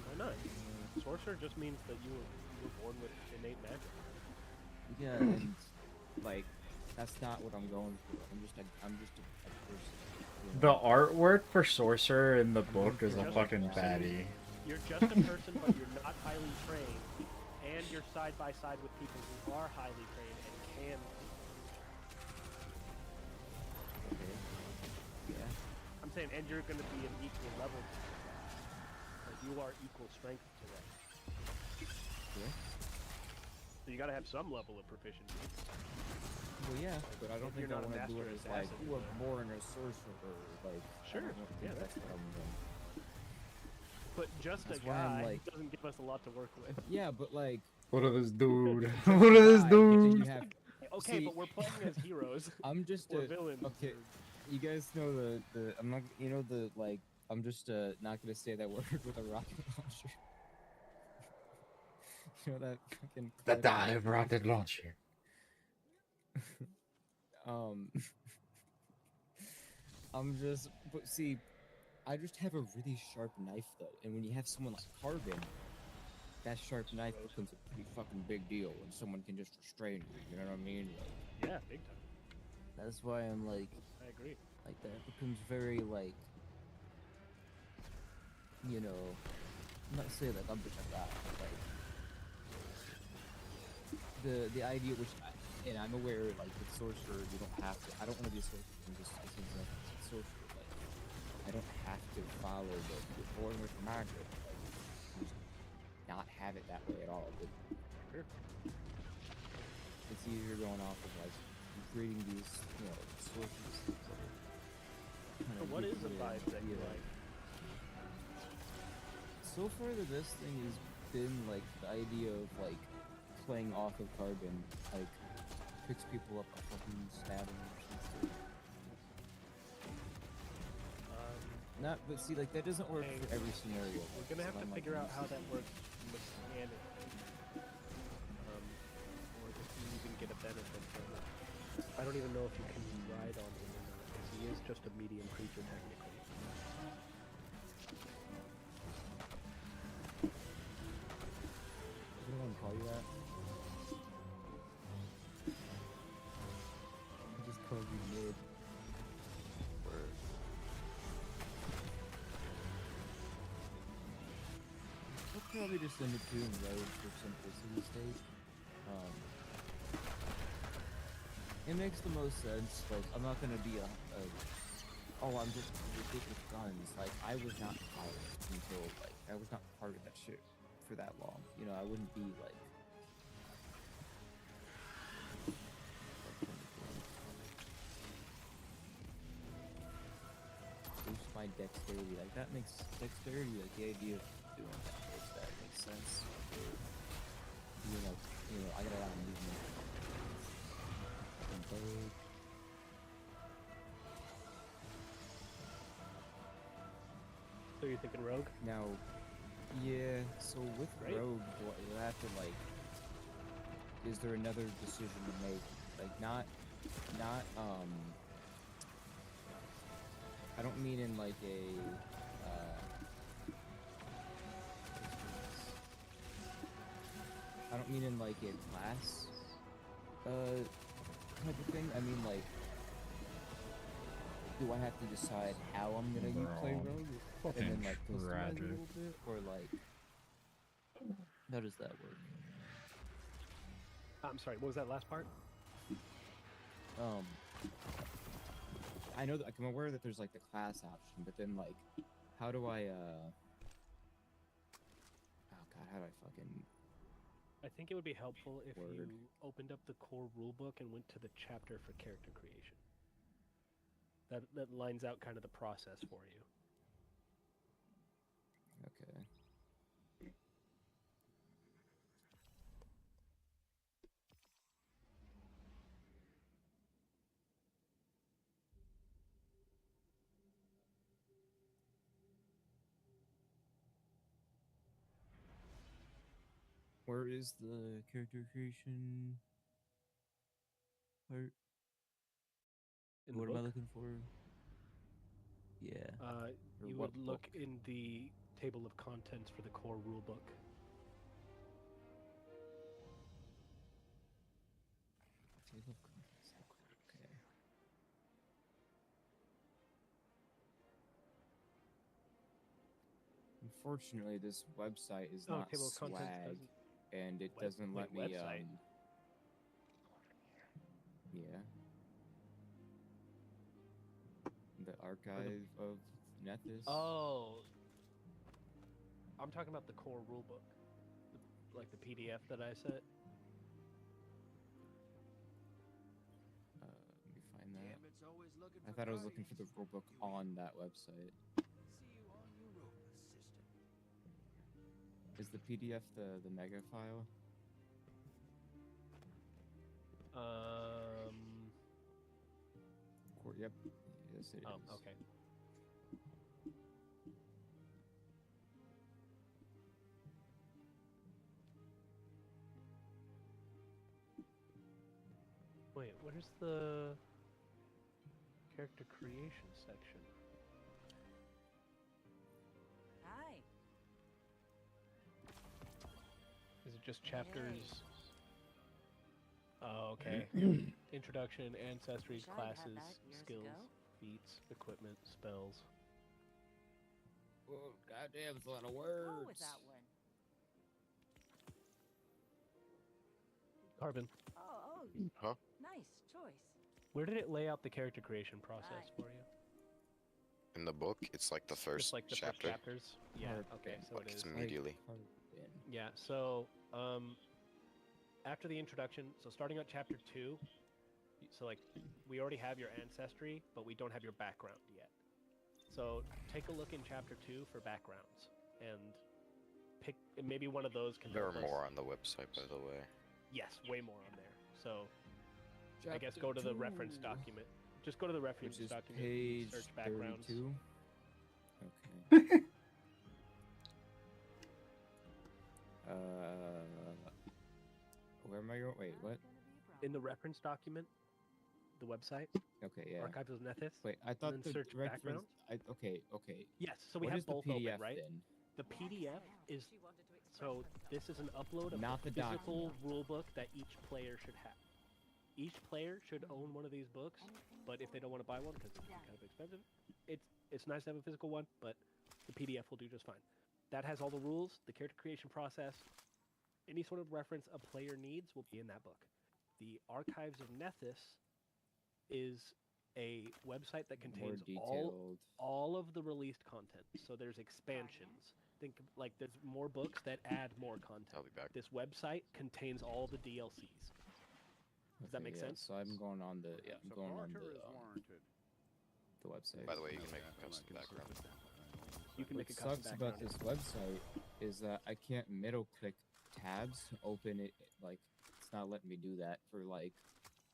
Why not? Sorcerer just means that you were born with innate magic. Yeah, and like that's not what I'm going for. I'm just a person. You The know? artwork for Sorcerer in the book is a Just fucking a person. baddie. You're just a person, but you're not highly trained, and you're side by side with people who are highly trained and can. Okay. Yeah. I'm saying, and you're going to be an equal level to them. Like, you are equal strength to them. Yeah. So you got to have some level of proficiency. Well, yeah, but I don't If you're think I not a want to do master it as like, assassin, ooh, I'm boring a sorcerer. Like, Sure, I don't think yeah, that's what I'm doing. but just a That's why I'm guy like- doesn't give us a lot to work with. Yeah, but like, What of this dude? just What of this die, but then dude? you have. Okay, See, but we're playing as heroes I'm just or a villains. okay. or- You guys know the I'm not you know the like I'm just not gonna say that word with a rocket launcher. You know that fucking The clip? dive rocket launcher. Um, I'm just but see, I just have a really sharp knife though, and when you have someone like Carbon, that sharp knife becomes a pretty fucking big deal when someone can just restrain you. You know what I mean? Like, Yeah, big time. that's why I'm like I agree. that becomes very like, you know, I'm not saying like I'm just a guy, but like the idea which and I'm aware like with sorcerer you don't have to. I don't want to be a sorcerer. I'm just as an example, as a sorcerer. Like I don't have to follow the born with magic. Like just not have it that way at all. But Sure. it's easier going off of like creating these, you know, sources. So what is a vibe that you like? So far, the best thing has been like the idea of like playing off of Carbon, like picks people up by fucking stabbing or something. Not, but see, like that doesn't work Hey, for every scenario. We're gonna have so to I'm, like, figure out how used that to- works mechanically, or if you even get a benefit from it. I don't even know if you can ride on him or not, because he is just a medium creature technically. Does anyone call you that? I just called you mid. Word. I'll probably just send it to him road for simplicity's sake. It makes the most sense. Like, I'm not gonna be oh, I'm just ridiculous with guns. Like, I was not pilot until, like, I was not part of that shit for that long. You know, I wouldn't be, like boost my dexterity. Like, that makes dexterity, like, the idea of doing that makes sense. You know, I got a lot of movement. Fucking So you're thinking rogue? now, yeah, so with Great. Rogue, do I have to, like, is there another decision to make? Like, not, I don't mean in, like, I don't mean in, like, a class, type of thing. I mean, like, do I have to decide how I'm gonna play Bro, Rogue? fucking And then, like, customize it a tragic. little bit? Or, like, how does that work? I'm sorry, what was that last part? I know that, like, I'm aware that there's, like, the class option, but then, like, how do I, oh god, how do I fucking, I think it would be helpful if Word. you opened up the core rulebook and went to the chapter for character creation. That lines out kind of the process for you. okay. Where is the character creation part? In the What am I book, looking for? Yeah. Or you what would look book? in the table of contents for the core rulebook. Table of contents. Okay. Unfortunately, this website is Oh, not table of contents swag, doesn't. and it Web- doesn't wait, let me. website? Yeah. The archive of Nethys. Oh, I'm talking about the core rulebook, like the PDF that I sent. I thought I was looking for the rulebook on that website. Is the PDF the mega file? Yep. Yes, it is. Oh, okay. Wait, where's the character creation section? Hi. Is it just chapters? Oh, okay. Introduction, ancestry, Wish I'd had classes, that years skills, ago. feats, equipment, spells. Oh, goddamn, it's a lot of Go words. with that one. Carbon, Oh, Huh? nice choice. where did it lay out the character creation process Right. for you? In the book, it's like the first Just like the chapter. first chapters? Yeah, Carbon. okay, so Like it it's is. immediately. Yeah, so after the introduction, so starting at chapter 2, so like we already have your ancestry, but we don't have your background yet. So take a look in chapter 2 for backgrounds and pick, and maybe one of those can There are help us. more on the website, by the way. Yes, way more on there. So I guess go to the reference document. Just go to the reference Which is document, page search backgrounds. 32. Okay. Where am I going? Wait, what? In the reference document, the website, Okay, yeah. Archives of Nethys. Wait, I thought then the search reference. background. Okay. Yes, so we What have is the both PDF open, right? then? The PDF is so this is an upload of Not the the physical document. rule book that each player should have. Each player should own one of these books, but if they don't want to buy one because it's kind of expensive, it's nice to have a physical one, but the PDF will do just fine. That has all the rules, the character creation process, any sort of reference a player needs will be in that book. The Archives of Nethys is a website that More contains detailed. all of the released content. So there's expansions. Think like there's more books that add more content. I'll be back. This website contains all the DLCs. Does that Okay, make yeah, sense? So I'm going on the I'm going on the website. By the way, you can make a custom background. You can What make a custom sucks about background. this website is that I can't middle click tabs to open it. Like it's not letting me do that for like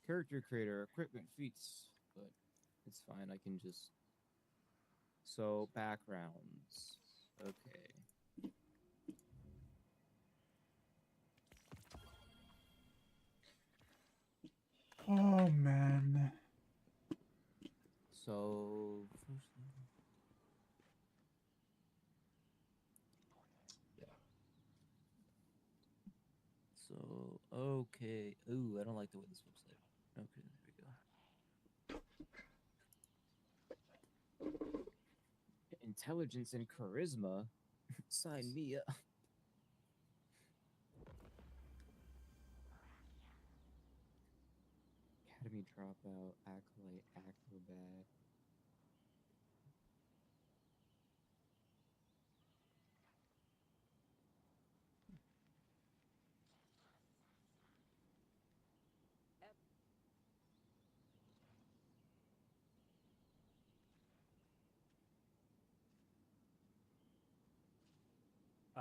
character creator, equipment, feats. But it's fine. I can just so backgrounds. Okay. Oh man. So first. So, okay. Ooh, I don't like the way this website. Okay, there we go. Intelligence and charisma. Sign me up. Academy dropout, acolyte, acrobat.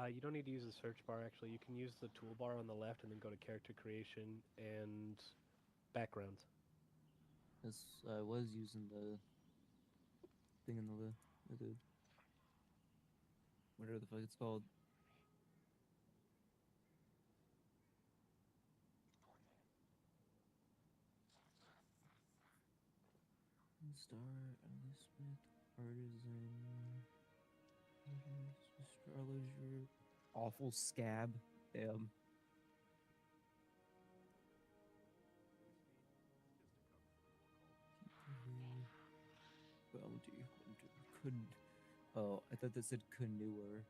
You don't need to use the search bar, actually. You can use the toolbar on the left and then go to character creation and backgrounds. Yes, I was using the thing in the whatever the fuck it's called. Star, Smith, artisan, astrologer, awful scab. Damn. Bounty hunter. Oh, I thought that said canoeer.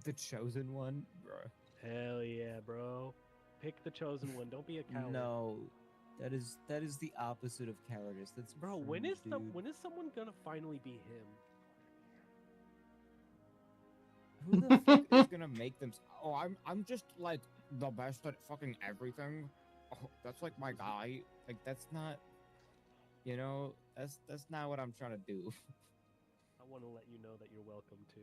The chosen one, bruh. Hell yeah, bro. Pick the chosen one. Don't be a coward. No, that is the opposite of cowardice. That's Bro, when is someone gonna finally be him? Who the fuck is gonna make them? Oh, I'm just like the best at fucking everything. Oh, that's like my guy. Like that's not. You know, that's not what I'm trying to do. I want to let you know that you're welcome too.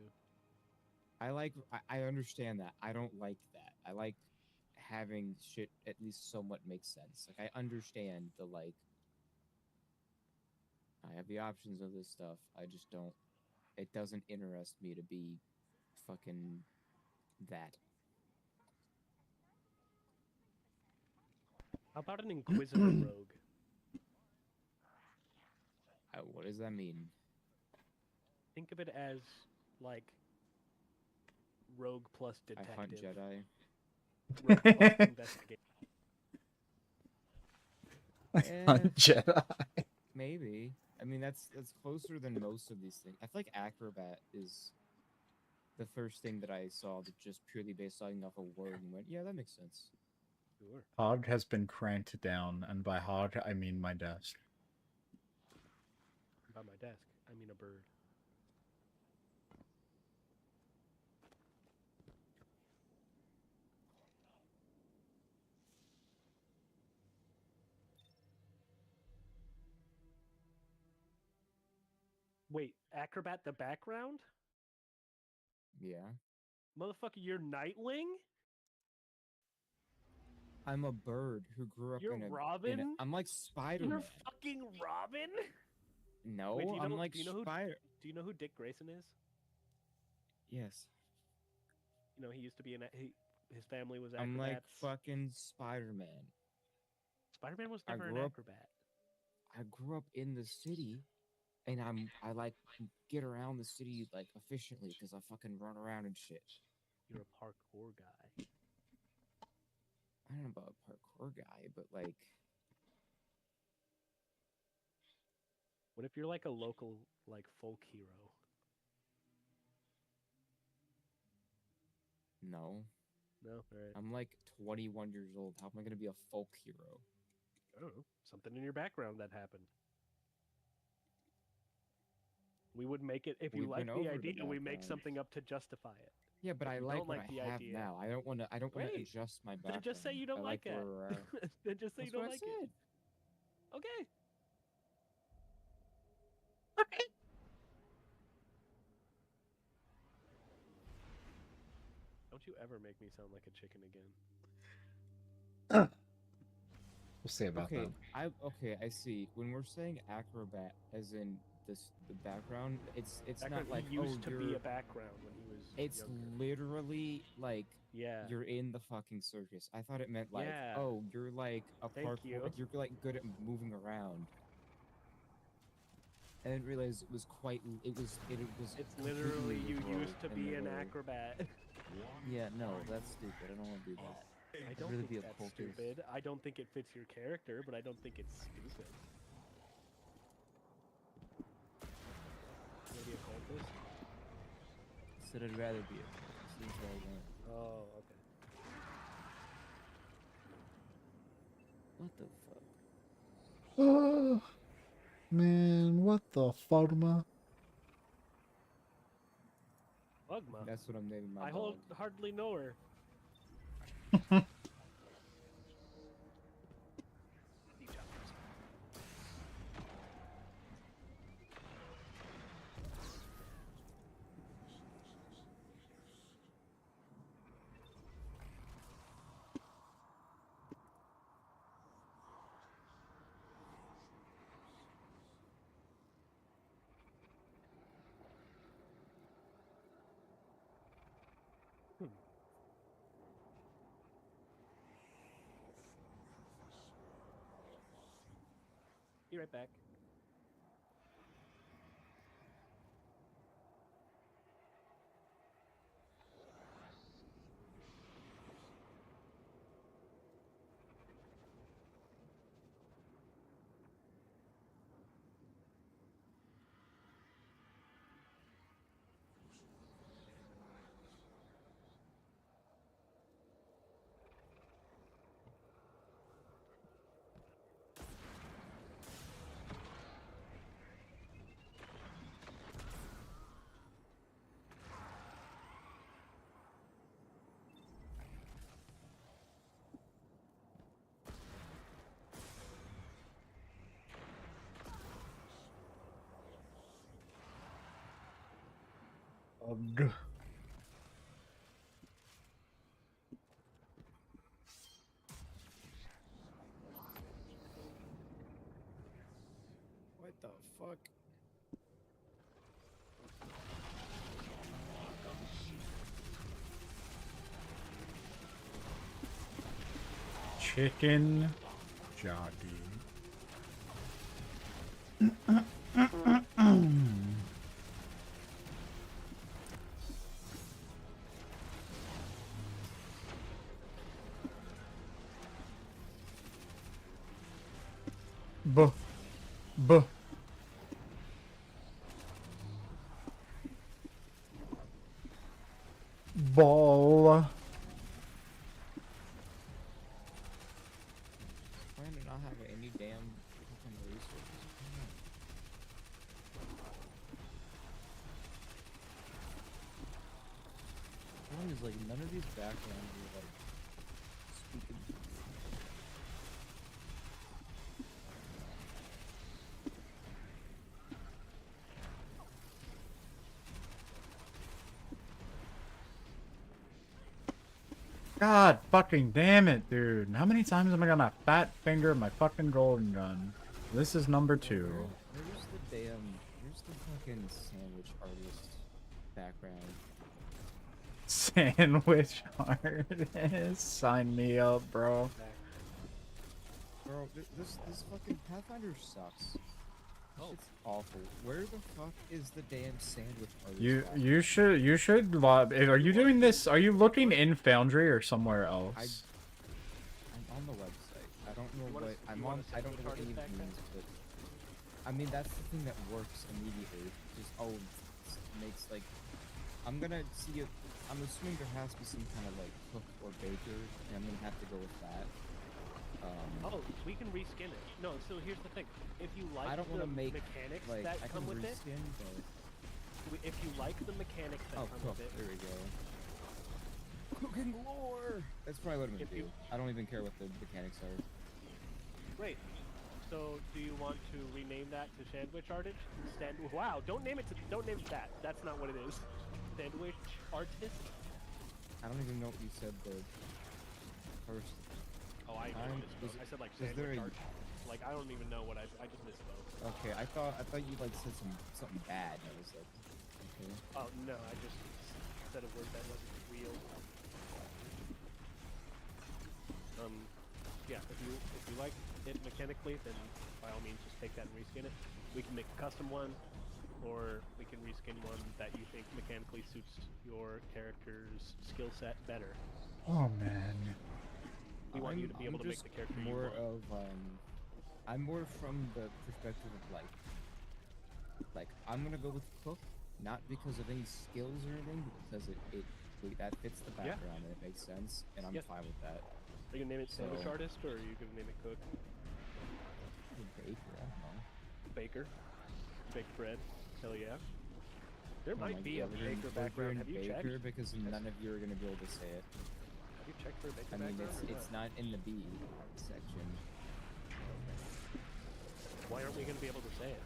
I understand that. I don't like that. I like having shit at least somewhat make sense. Like I understand the like I have the options of this stuff. I just don't it doesn't interest me to be fucking that. How about an Inquisitor rogue? What does that mean? Think of it as like rogue plus I hunt detective. Jedi. Rogue plus investigator. Jedi. Maybe. I mean, that's closer than most of these things. I feel like acrobat is the first thing that I saw that just purely based on off a word and went, yeah, that makes sense. Sure. Hog has been cranked down, and by hog I mean my desk. By my desk, I mean a bird. Wait, Acrobat the background? Yeah. Motherfucker, you're Nightwing? I'm a bird who grew up You're in a Robin? I'm like Spider-Man. You're fucking Robin? No, Wait, do you I'm know, like do you know who Spider. do you know who Dick Grayson is? Yes. You know, he used to be his family was I'm like acrobats. fucking Spider-Man. Spider-Man was I never an grew up- acrobat. I grew up in the city, and I like get around the city like efficiently because I fucking run around and shit. You're a parkour guy. I don't know about a parkour guy, but like What if you're like a local like folk hero? no. No, alright. I'm like 21 years old. How am I gonna be a folk hero? I don't know. Something in your background that happened. We would make it if We you like went the over the idea. We make background. something up to justify it. Yeah, but If I you like don't what like the I have idea- now. I don't want to Great. adjust my Then background. just say you don't I like it. where we're at. Then just say That's you don't what I like said. it. Okay. Don't you ever make me sound like a chicken again. We'll see about Okay, that. I see. When we're saying acrobat, as in the background, it's Background, not like he used oh to be you're. a background when he was It's younger. literally like Yeah. you're in the fucking circus. I thought it meant like Yeah. oh you're like a Thank parkour. you. You're like good at moving around. I didn't realize it was quite. It was. It's completely literally you literal used to in be the an way- acrobat. Yeah, no, that's stupid. I don't want to do that. I I'd don't really think be a that's cultist. stupid. I don't think it fits your character, but I don't think it's stupid. You wanna be a cultist? Said I'd rather be a cultist. That's what I want. Oh, okay. What the fuck? Oh, man, what the farma? Bugma. That's what I'm naming my I dog. hardly know her. Be right back. Ugh. What the fuck? Chicken jockey. Buh. Buh. Ball. Trying to not have any damn fucking resources. The problem is, like, none of these backgrounds are, like, speaking to me. God fucking damn it, dude. How many times am I gonna fat finger my fucking golden gun? This is number 2. Where's the fucking sandwich artist background? Sandwich artist. Sign me up, bro. Bro, this fucking Pathfinder sucks. Oh. It's awful. Where the fuck is the damn sandwich artist background? You should are you doing this? Are you looking in Foundry or somewhere else? I'm on the website. I don't know what I don't know what any of it means, but I mean that's the thing that works immediately. Just makes like I'm gonna see it. I'm assuming there has to be some kind of like cook or baker, and I'm gonna have to go with that. Oh, we can reskin it. No, so here's the thing. If you like I don't the want to make mechanics like that I come can with it, reskin, but if you like the mechanics that come cook. with it, There we go. Cooking lore. That's probably what I'm gonna do. I don't even care what the mechanics are. great. So, do you want to rename that to Sandwich Artist? Wow, don't name it that. That's not what it is. Sandwich Artist? I don't even know what you said the first. Oh, I misspoke. I said like Sandwich Artist. Like, I don't even know what I just misspoke. Okay, I thought you like said something bad. I was like, okay. Oh, no, I just said a word that wasn't real. Yeah, if you like it mechanically, then by all means just take that and reskin it. We can make a custom one, or we can reskin one that you think mechanically suits your character's skill set better. Oh man. We want you to be able to make the character you want. I'm more from the perspective of like I'm gonna go with cook, not because of any skills or anything, but because that fits the background and it makes sense, and I'm fine with that. Are you gonna name it Sandwich Artist, or are you gonna name it Cook? Baker, I don't know. Baker. Baked bread. Hell yeah. There Oh might my be a God, we're baker doing background. Have you checked? Baker because none of you are gonna be able to say it. Have you checked for a baker I mean, background? it's not in the B section. Why aren't we gonna be able to say it?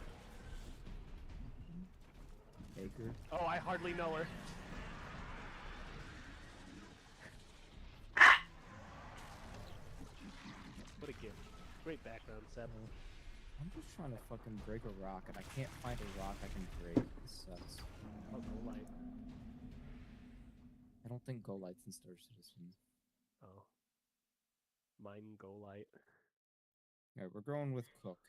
Baker. Oh, I hardly know her. What a gift. Great background, Seb. I'm just trying to fucking break a rock, and I can't find a rock I can break. This sucks. Oh, no light. I don't think Go Light's in Star Citizen. Oh. Mine go light. Alright, we're going with Cook.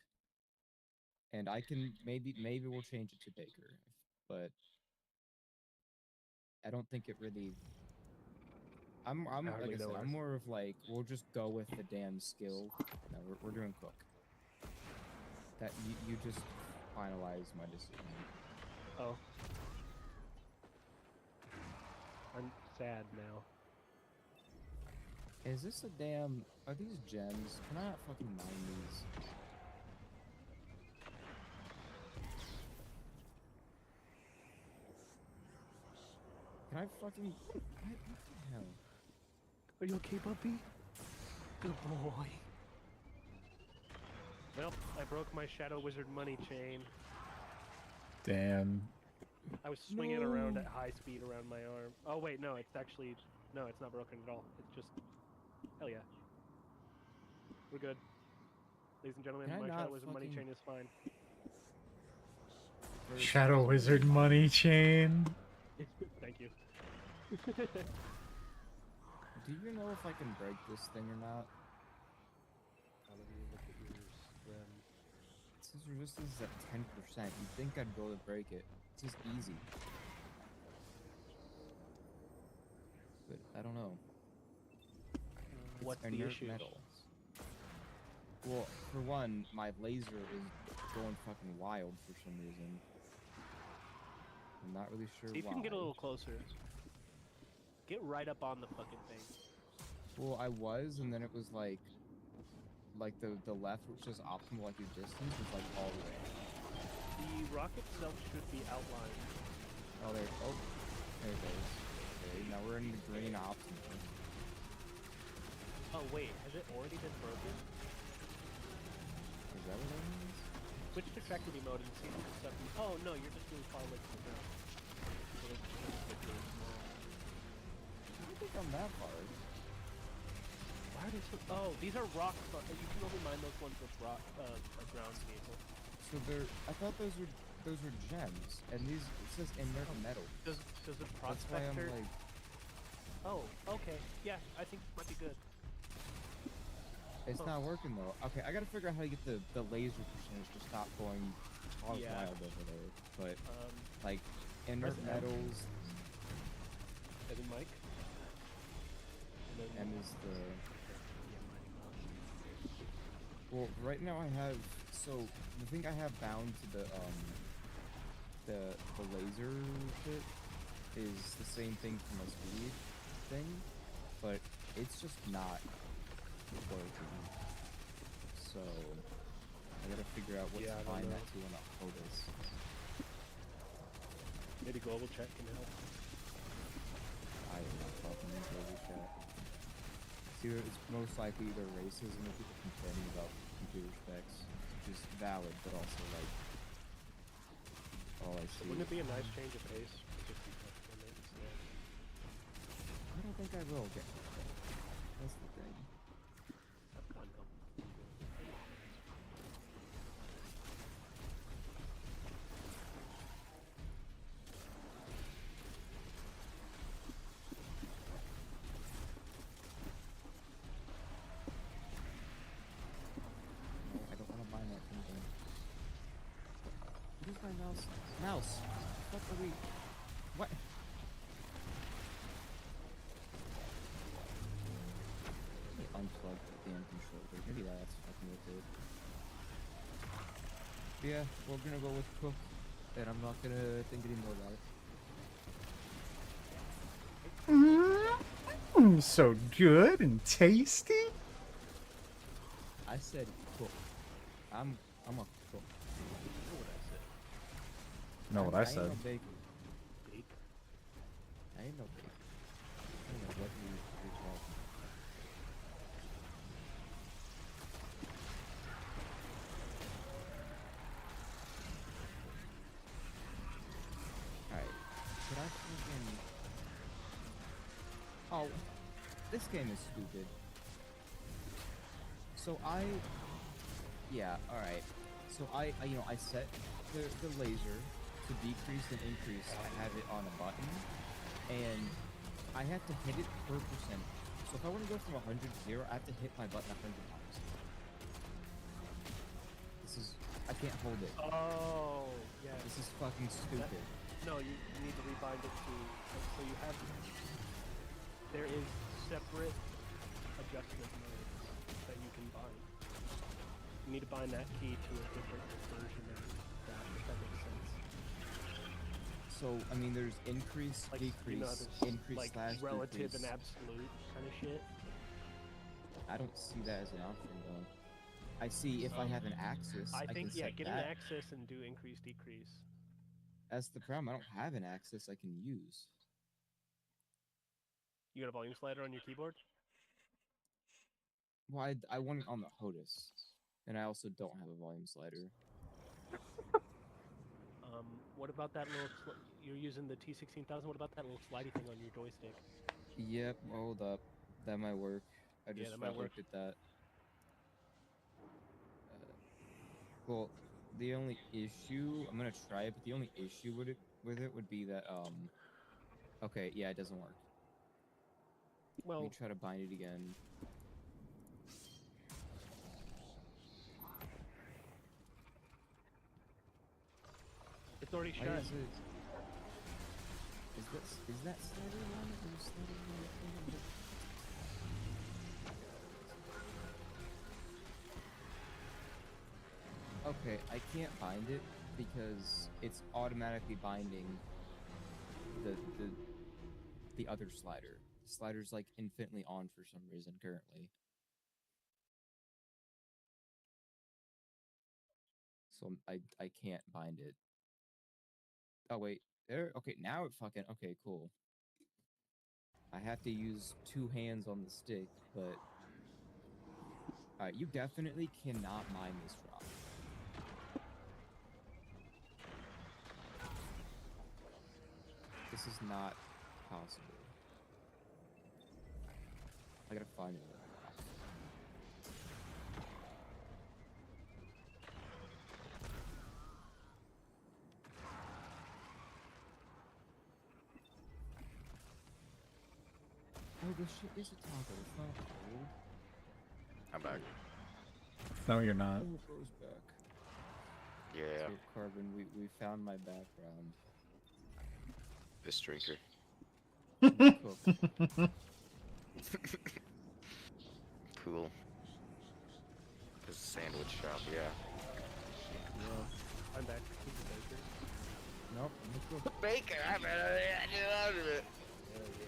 And I can maybe we'll change it to Baker, but I don't think it really. I'm like I said, I'm more of like we'll just go with the damn skill. No, we're doing Cook. That you just finalize my decision. Oh. I'm sad now. Is this a damn? Are these gems? Can I not fucking mine these? Can I fucking? What the hell? Are you okay, puppy? Good boy. Well, I broke my Shadow Wizard money chain. Damn. I was swinging it around at high speed around my arm. Oh wait, no, it's actually no, it's not broken at all. It's just hell yeah. We're good. Ladies and gentlemen, Can I my not Shadow Wizard money fucking- chain is fine. First, Shadow Wizard money chain. Thank you. do you know if I can break this thing or not? Let me look at yours then. It says resistance is at 10%. You'd think I'd be able to break it. This is easy. But I don't know. It's What's the inert issue? metal. Well, for one, my laser is going fucking wild for some reason. I'm not really sure See if why. you can get a little closer. Get right up on the fucking thing. Well, I was, and then it was like the left, which is optimal, like your distance, was like all the way. The rock itself should be outlined. Oh, there it goes. Okay, now we're in the green optimal. Oh wait, has it already been broken? Is that what that means? Switch to tractivity mode and see if the stuff. Oh no, you're just doing far away from the ground. So it's just like really small. I don't think I'm that far. Why are they so? Oh, these are rock. You can only mine those ones with rock, a ground vehicle. So they're. I thought those were gems, and these it says inert metal. Does the That's why I'm prospector? like. Oh, okay. Yeah, I think it might be good. It's Huh. not working though. Okay, I gotta figure out how to get the laser percentage to stop going hog Yeah. wild over there. But like Press inert M. metals, And then Mike. And then M is the. yeah, mining mode. Well, right now I have the thing I have bound to the laser shit is the same thing for my speed thing, but it's just not working. So I gotta figure out what Yeah, I to don't bind know. that to on the Otis. Maybe global check can help. I am not talking in global chat. It's either it's most likely either racism or people complaining about computer specs, which is valid, but also like all I see. Wouldn't it be a nice change of pace? Just be touching it instead. I don't think I will get that. That's the thing. I know. No, I don't want to bind that thing again. What is my mouse? Mouse! What are we... What? Let me unplug the damn controller. Maybe that's fucking with it. But yeah, we're gonna go with cook. And I'm not gonna think anymore about it. So good and tasty. I said cook. I'm a cook. You know what I said. Know what I ain't said? no baker. Bake. I ain't no baker. I don't know what you're talking. Alright. Could I freaking... Oh, this game is stupid. So yeah, alright. So I set the laser to decrease and increase. I have it on a button, and I have to hit it per percentage. So if I want to go from 100 to 0, I have to hit my button 100 times. This is... I can't hold it. Oh, yeah. This is fucking stupid. No, you need to rebind it to. So you have. There is separate adjustment modes that you can bind. You need to bind that key to a different version of that, if that makes sense. So, I mean, there's increase, Like, decrease, you know, there's increase like slash relative decrease. and absolute kind of shit. I don't see that as an option, though. I see if I have an axis, I can think, yeah, set get that. an axis and do increase, decrease. That's the problem. I don't have an axis I can use. You got a volume slider on your keyboard? Well, I want it on the HOTAS. And I also don't have a volume slider. What about that little? You're using the T16,000. What about that little slidey thing on your joystick? Yep, hold up. That might work. I Yeah, just that might work. looked at that. Well, the only issue I'm gonna try it, but the only issue with it would be that okay, yeah, it doesn't work. Let me Well, try to bind it again. it's already Why shut. is it? Is that slider one or slider one? Okay, I can't bind it because it's automatically binding the the other slider. The slider's like infinitely on for some reason currently. So I can't bind it. Oh wait, there. Okay, now it fucking. Okay, cool. I have to use 2 hands on the stick, but alright, you definitely cannot mine this rock. This is not possible. I gotta find it. Oh, this shit is a toggle. It's not cold. I'm back. No, you're not. Oh, it goes back. Yeah, So, Carbon, we found my background. this drinker. Cook. Cool. This sandwich shop, yeah. Yeah. I'm back. He's a baker. Nope, I'm a cook. Baker, I get out of it. Hell yeah.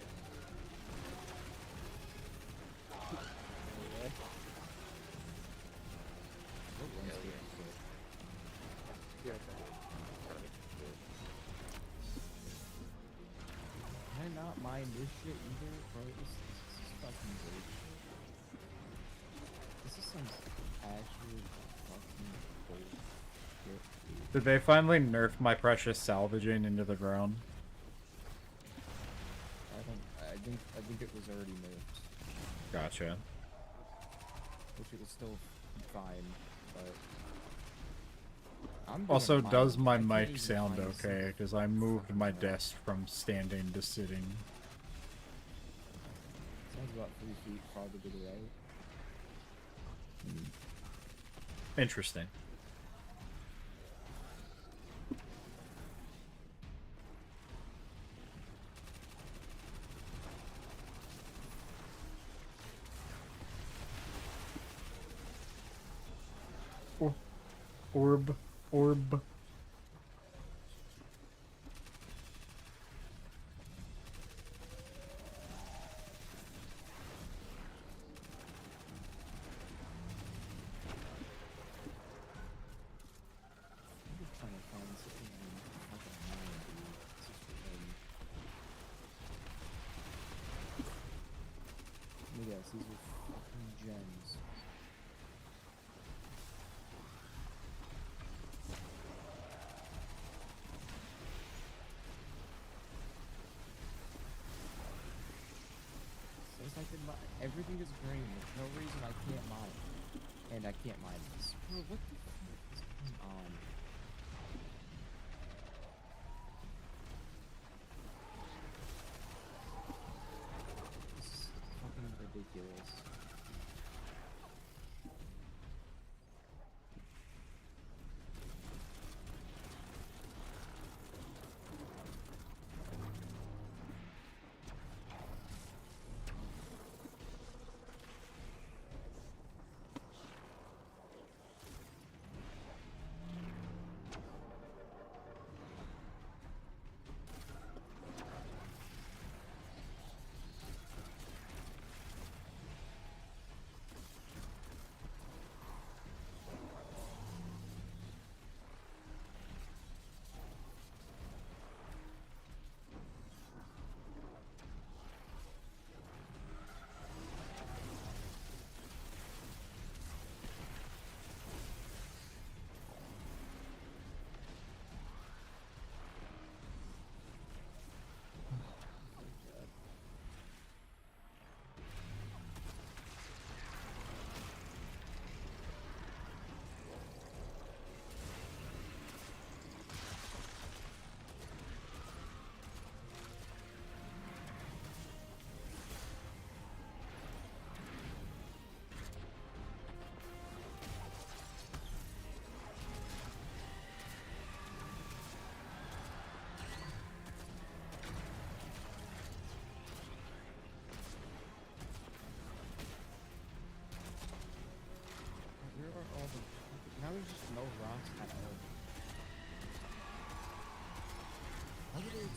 Okay. What one's Hell getting cooked? Be right back. Can I not mine this shit either? Bro, this is fucking bullshit. This is some actual fucking bullshit. Did they finally nerf my precious salvaging into the ground? I think it was already nerfed. Gotcha. Which it was still fine, but I'm gonna Also, mine does it. my I can't mic even sound find a okay? single Because I moved fucking my note. desk from standing to sitting. Sounds about 3 feet farther to the right. Interesting. Orb. I'm just trying to find something I can fucking mine, dude. This is lame. Look at this, these are fucking gems. Says I can mine. Everything is green. There's no reason I can't mine. And I can't mine this. Bro, what the fuck is going on? This is fucking ridiculous.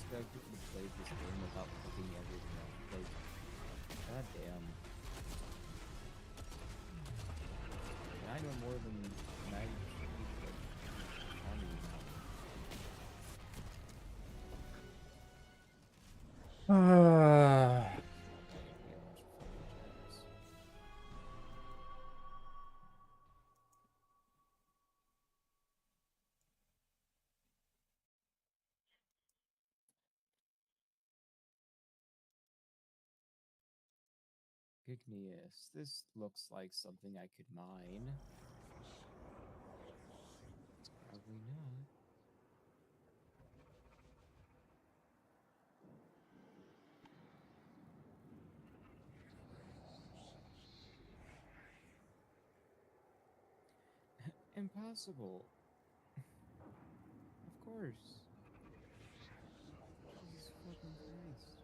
expect if you played this game without looking everything up. Like, goddamn. And I know more than 90% of people on you now. Igneous. This looks like something I could mine. It's probably not. Impossible. Of course. Jesus fucking Christ.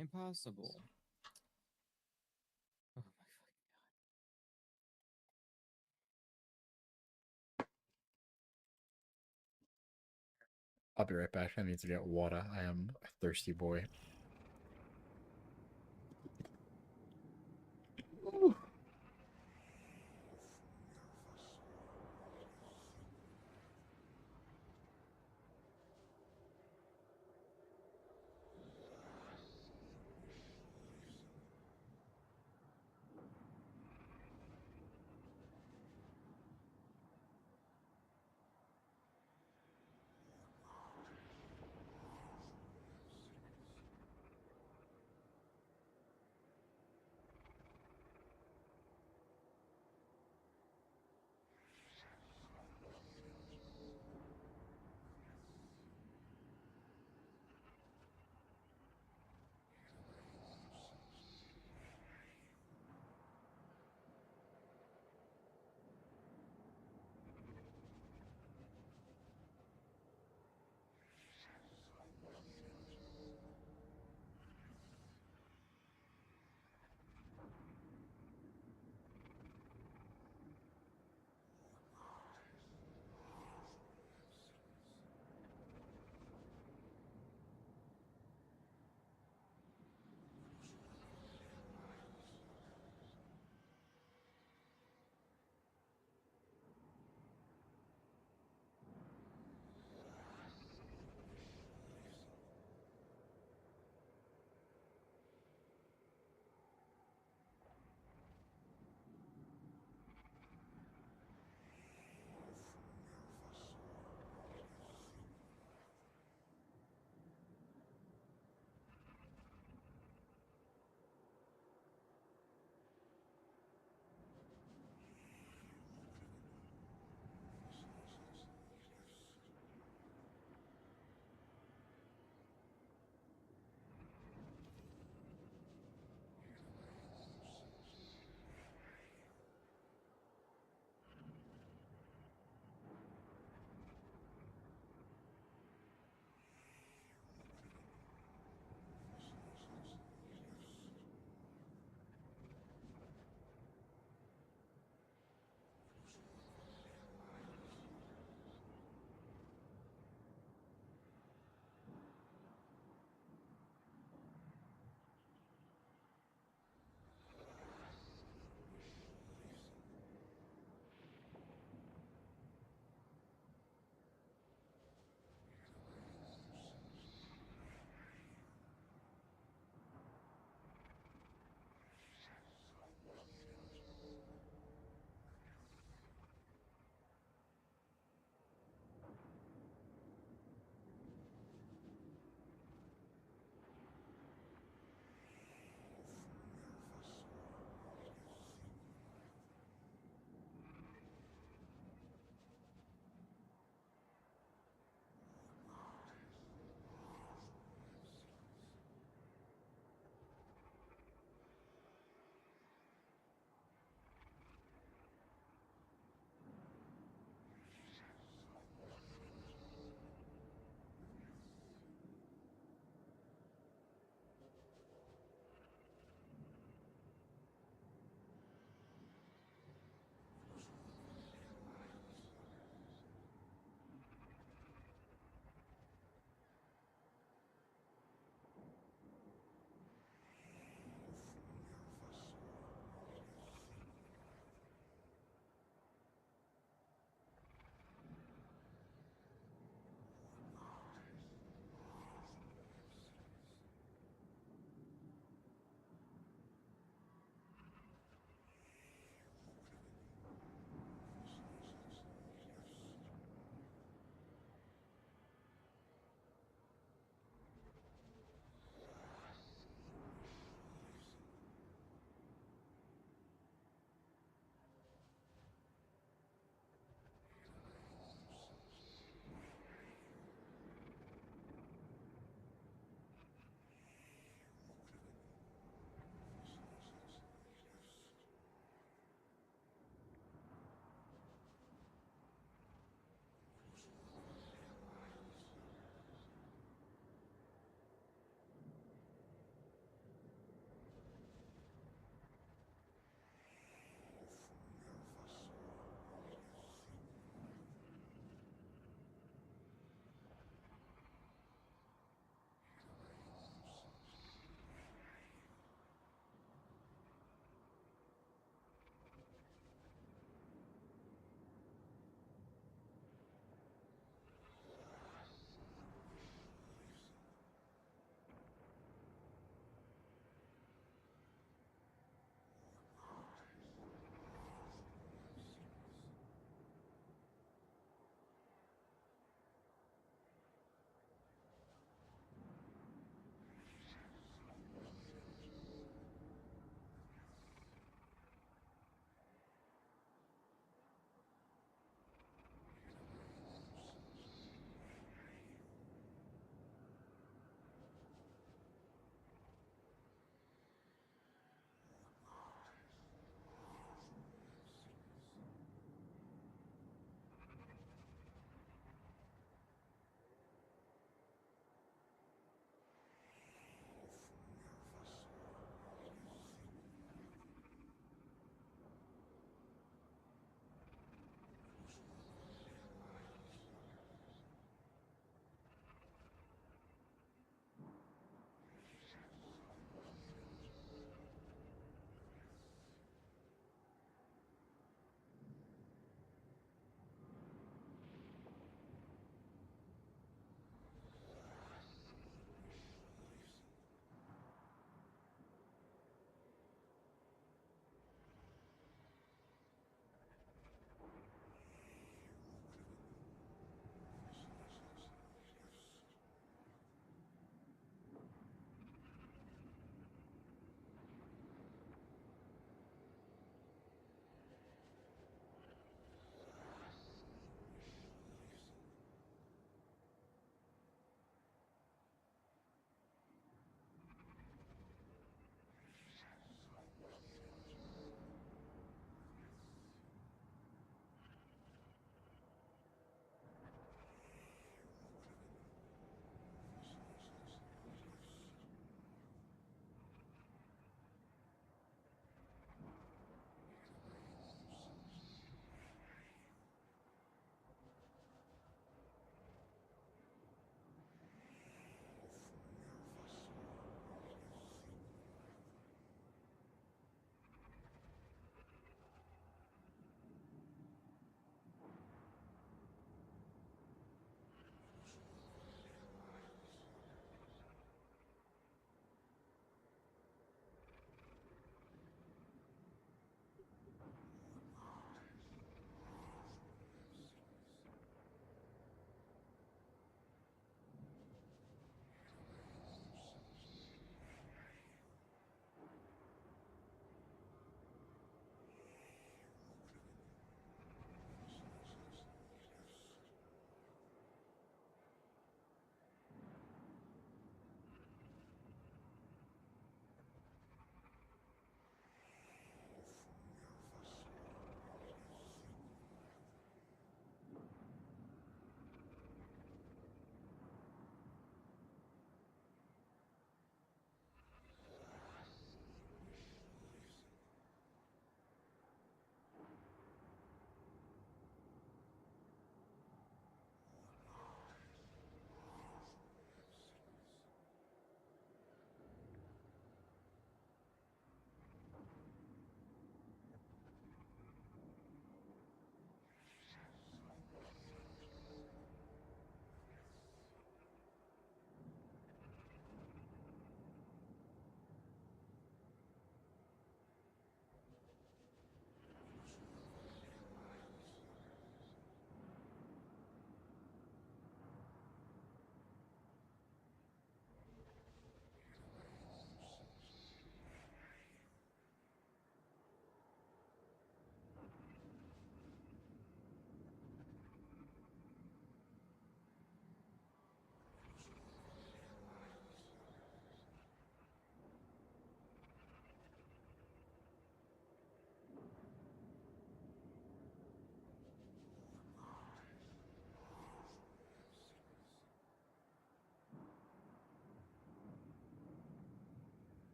Impossible. Oh my fucking I'll be right back. I need to get water. I am a thirsty boy.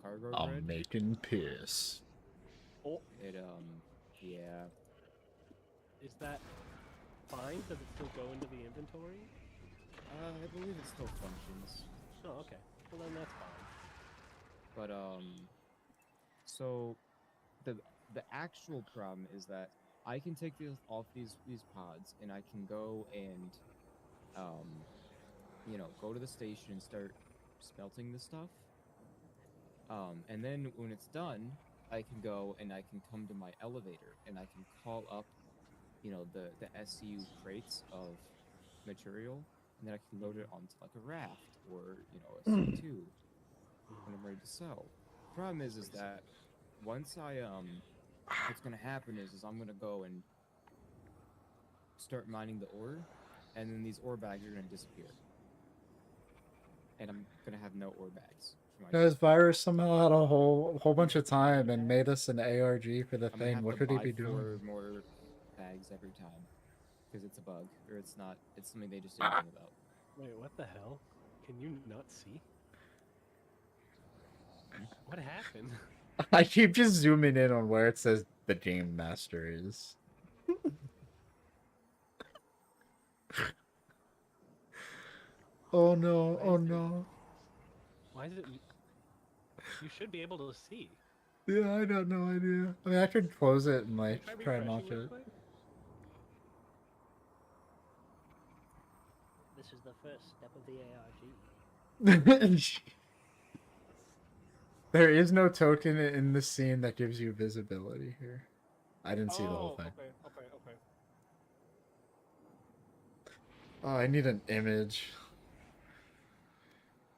cargo I'm grid. making piss. Oh, It yeah. is that fine? Does it still go into the inventory? I believe it still functions. Oh, okay. Well, then that's fine. But so the the actual problem is that I can take these off these pods and I can go and go to the station and start smelting the stuff. And then when it's done, I can go and I can come to my elevator and I can call up, the SU crates of material, and then I can load it onto like a raft or a C2 when I'm ready to sell. Problem is that once what's gonna happen is I'm gonna go and start mining the ore, and then these ore bags are gonna disappear, and I'm gonna have no ore bags for my Guys, stuff. Virus somehow had a whole bunch of time and made us an ARG for the I'm gonna thing. have What to could he buy be 4 doing? more bags every time because it's a bug or it's not. It's something they just didn't think about. Wait, what the hell? Can you not see? What happened? I keep just zooming in on where it says the game master is. Oh no, Why oh is it? no. Why is it? You should be able to see. Yeah, I got no idea. I mean, I could close it and Can you like try try and refreshing watch real it. quick? This is the first step of the ARG. There is no token in the scene that gives you visibility here. I didn't see the whole thing. Okay. Oh, I need an image.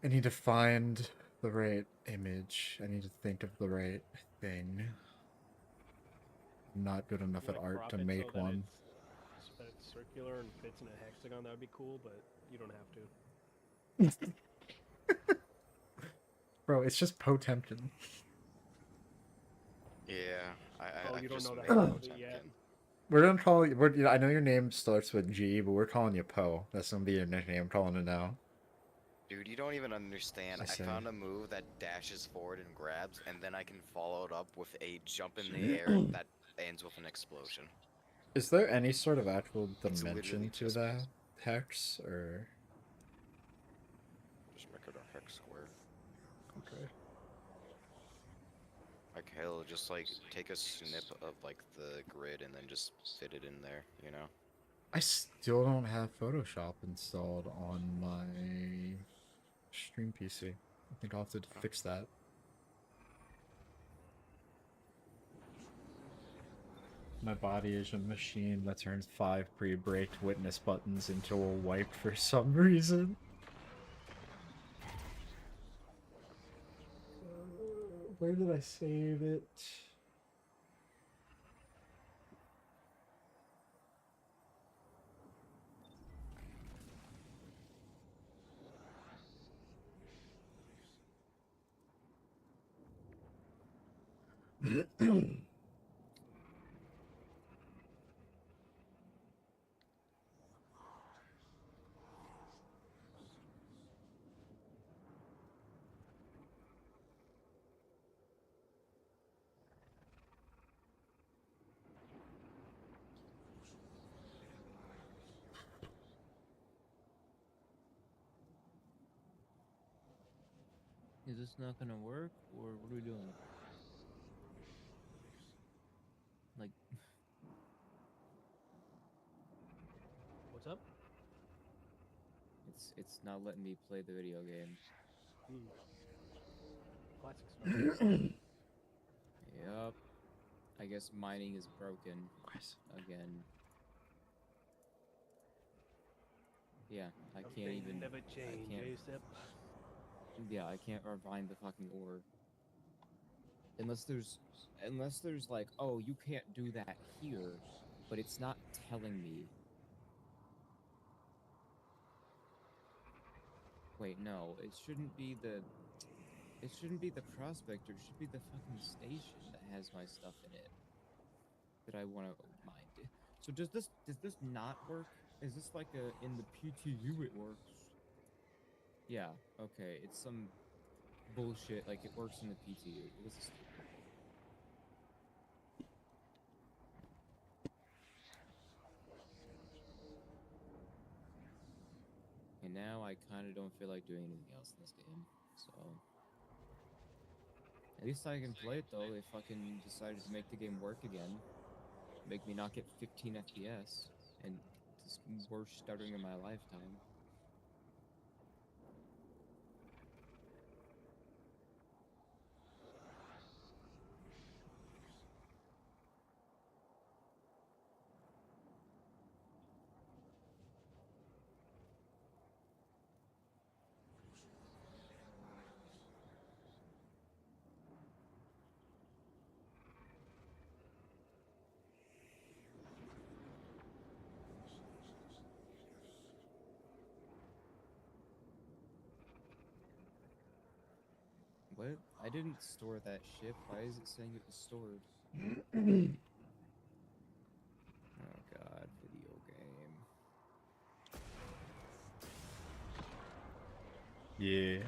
I need to find the right image. I need to think of the right thing. I'm not good enough at art to make one. That it's circular and fits in a hexagon. That would be cool, but you don't have to. Bro, it's just Potemkin. Yeah, Oh, I you don't just know the made hell a of it yet. Potemkin. We're gonna call you. I know your name starts with G, but we're calling you Poe. That's gonna be your nickname. I'm calling it now. Dude, you don't even understand. I I say. found a move that dashes forward and grabs, and then I can follow it up with a jump in the air that ends with an explosion. Is there any sort of actual It's dimension literally to just that hex, or? Just make it a hex square. Okay. Like hell, just like take a snip of like the grid and then just fit it in there, you know? I still don't have Photoshop installed on my stream PC. I think I'll have to fix that. My body is a machine that turns 5 pre-braked witness buttons into a wipe for some reason. Where did I save it? Is this not gonna work, or what are we doing? Like, What's up? it's not letting me play the video game. Classic stuff. Yup. I guess mining is broken again. Yeah, I can't even. Never change, can't- ASAP. Yeah, I can't find the fucking ore. Unless there's like, oh, you can't do that here, but it's not telling me. Wait, no, it shouldn't be the prospector, it should be the fucking station that has my stuff in it that I want to mine. So does this not work? Is this like in the PTU it works? Yeah, okay, it's some bullshit. Like, it works in the PT. It was stupid. And now I kind of don't feel like doing anything else in this game. So at least I can play it though. They fucking decided to make the game work again, make me not get 15 FPS, and this worst stuttering in my lifetime. What? I didn't store that ship. Why is it saying it was stored? Oh god, video game. Yeah.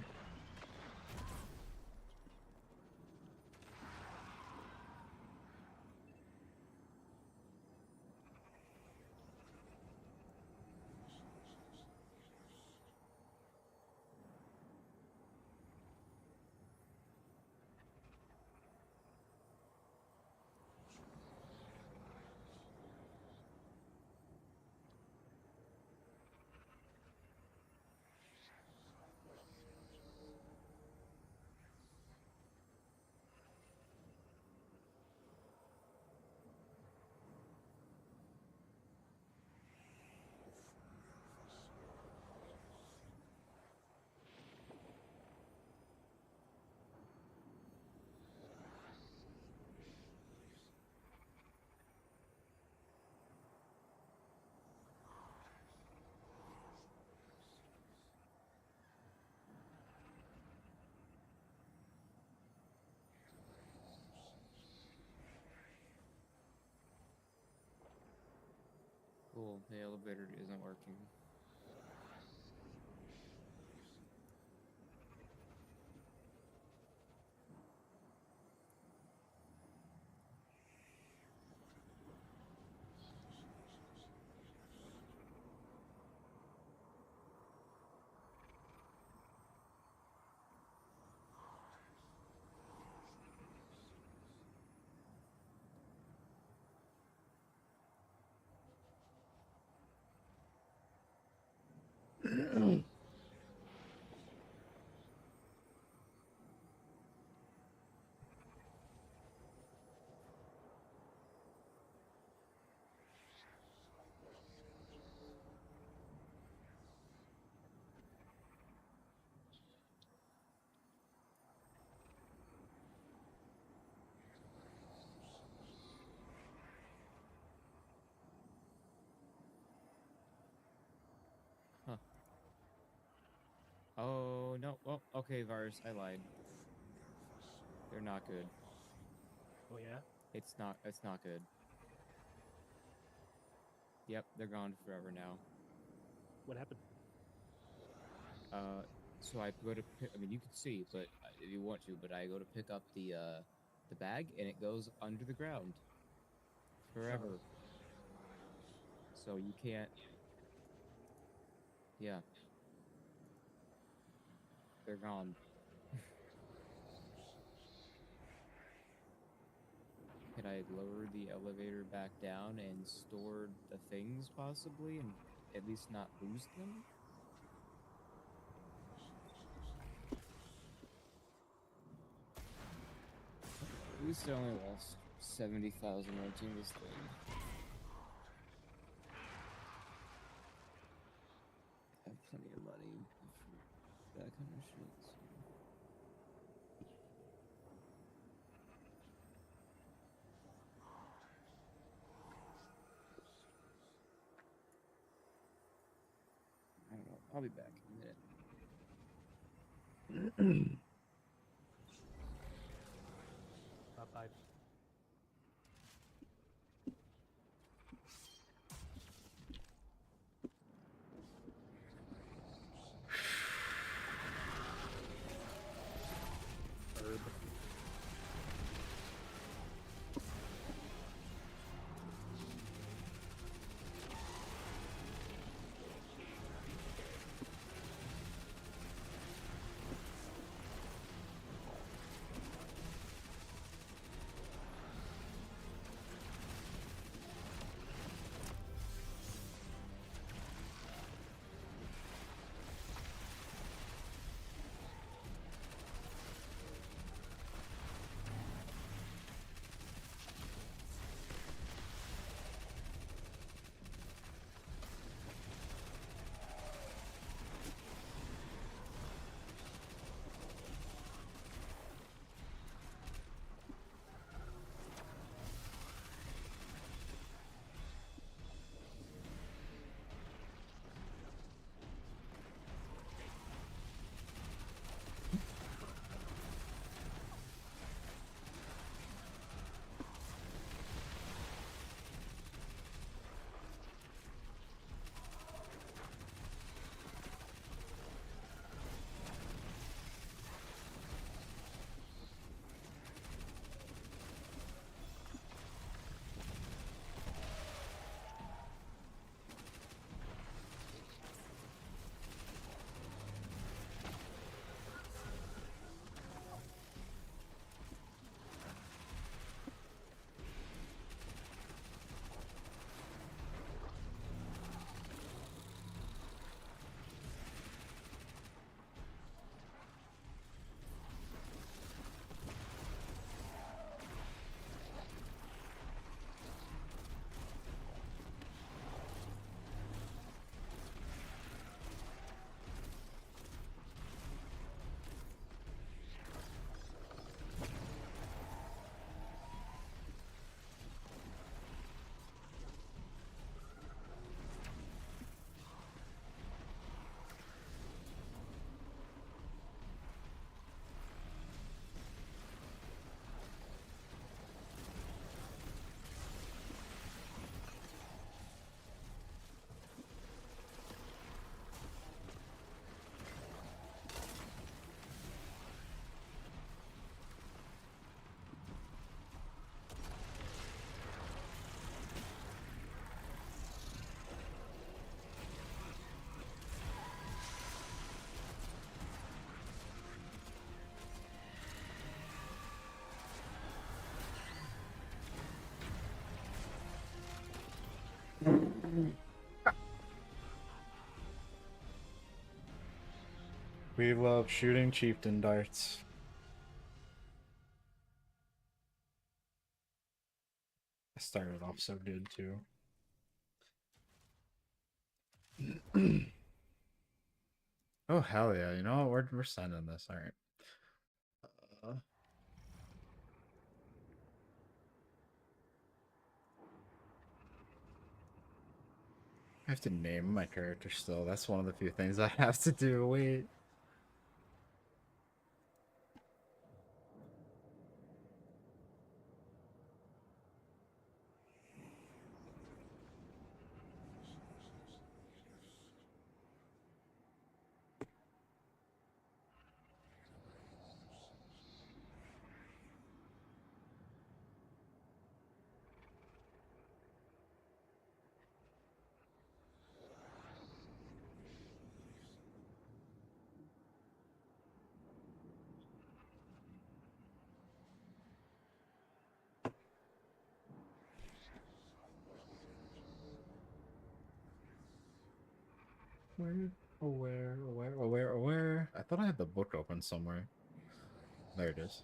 Cool, the elevator isn't working. Huh. Oh, no. Well, okay, Virus, I lied. They're not good. Oh yeah. It's not good. Yep, they're gone forever now. What happened? So I go to pick, I mean, you can see, but if you want to, but I go to pick up the bag, and it goes under the ground forever. So you can't, yeah. They're gone. Could I lower the elevator back down and store the things possibly, and at least not lose them? At least I only lost 70,000 renting this thing. I have plenty of money for that kind of shit. So. I don't know. I'll be back in a minute. Bye. We love shooting chieftain darts. I started off so good too. Oh hell yeah! You know what? We're sending this. All right. I have to name my character still. That's one of the few things I have to do. Wait. Where? Where? I thought I had the book open somewhere. There it is.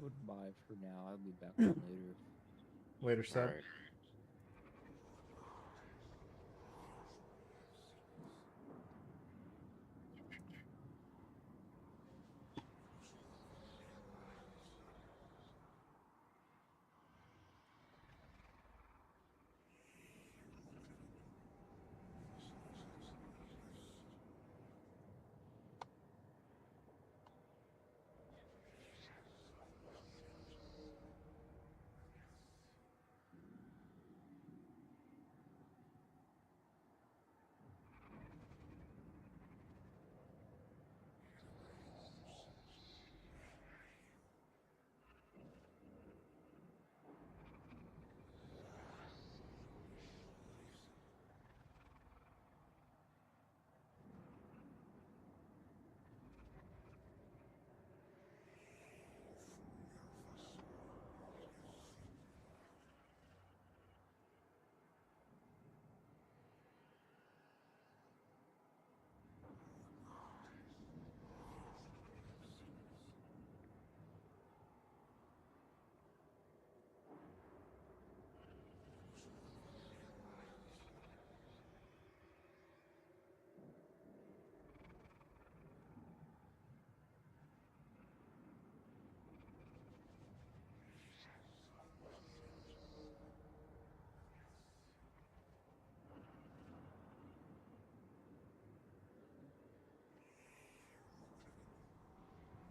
Goodbye for now. I'll be back on later. Later, Seb. Alright.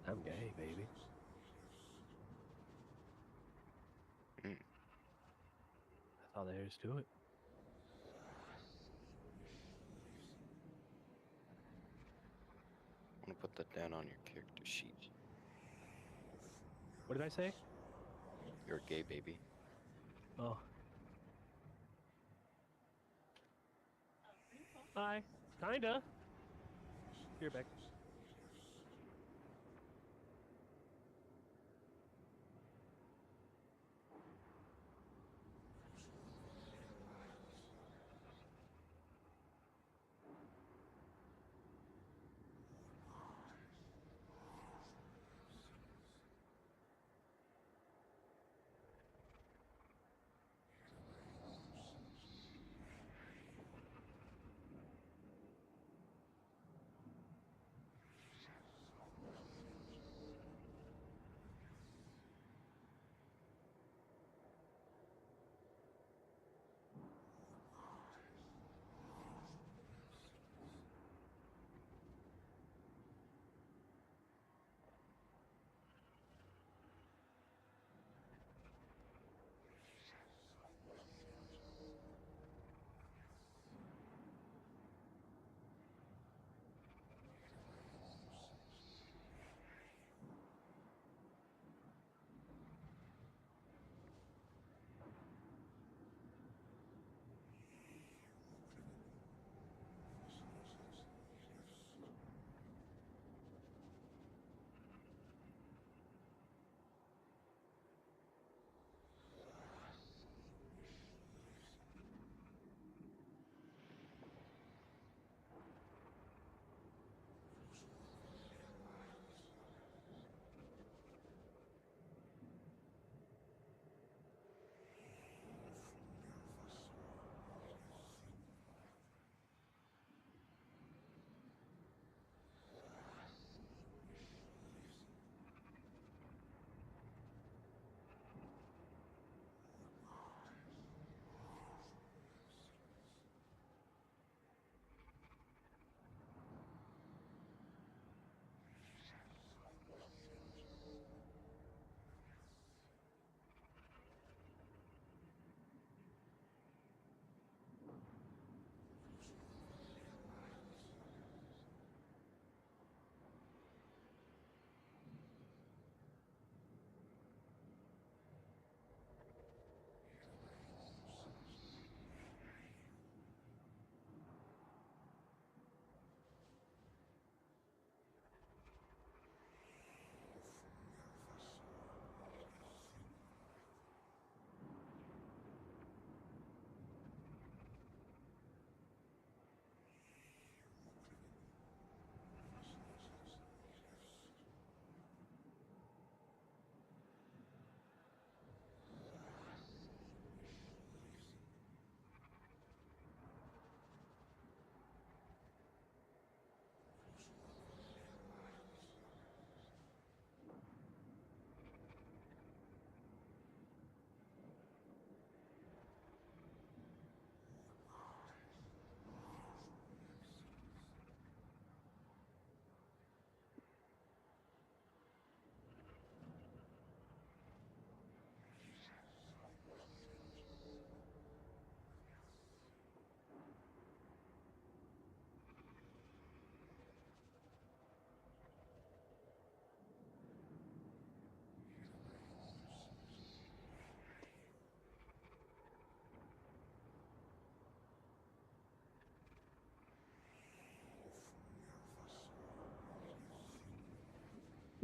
I'm gay, baby. Mm. That's all there is to it. I'm gonna put that down on your character sheet. What did I say? You're a gay baby. Oh. Hi. Kinda. Here, Beck.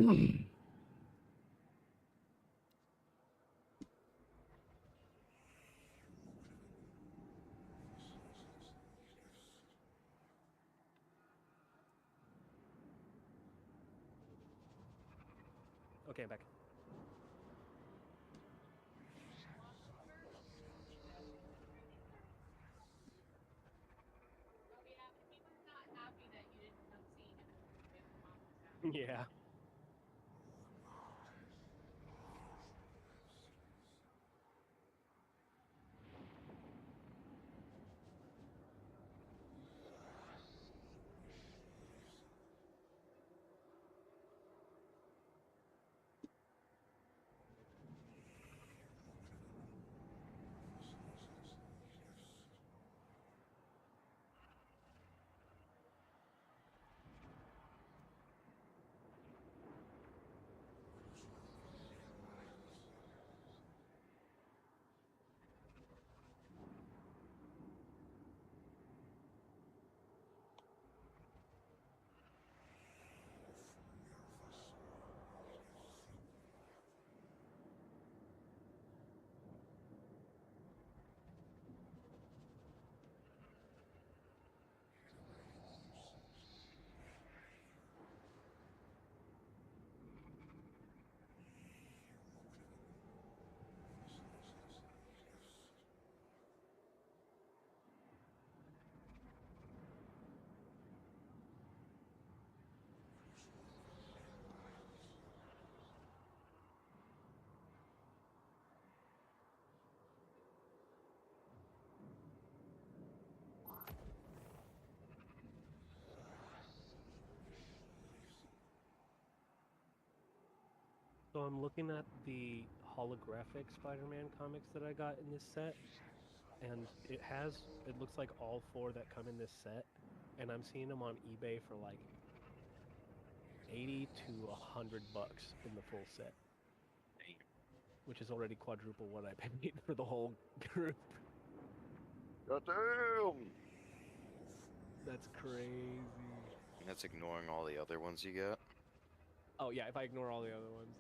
Okay, I'm back. Yeah. So I'm looking at the holographic Spider-Man comics that I got in this set, and it looks like all 4 that come in this set, and I'm seeing them on eBay for like 80 to $100 in the full set, which is already quadruple what I paid for the whole group. Goddamn! That's crazy. And that's ignoring all the other ones you get. Oh yeah, if I ignore all the other ones.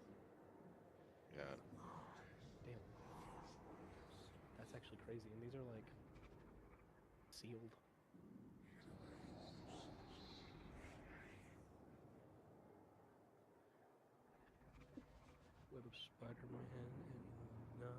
Yeah. Damn. That's actually crazy, and these are like sealed. Web of Spider-Man and 9.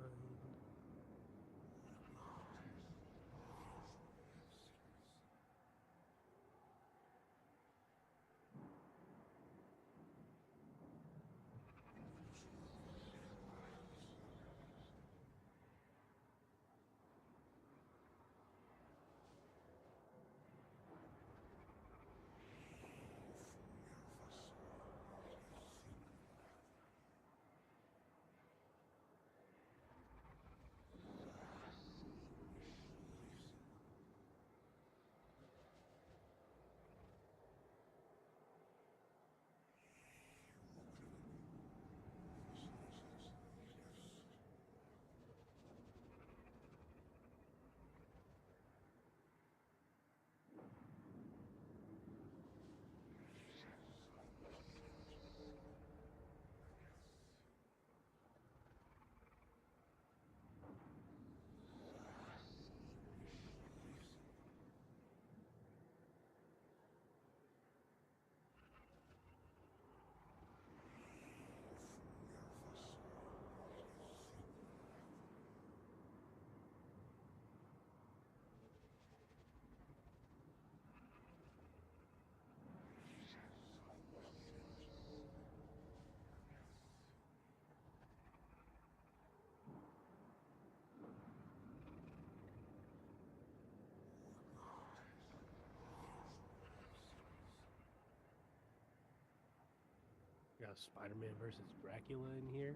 Got Spider-Man versus Dracula in here.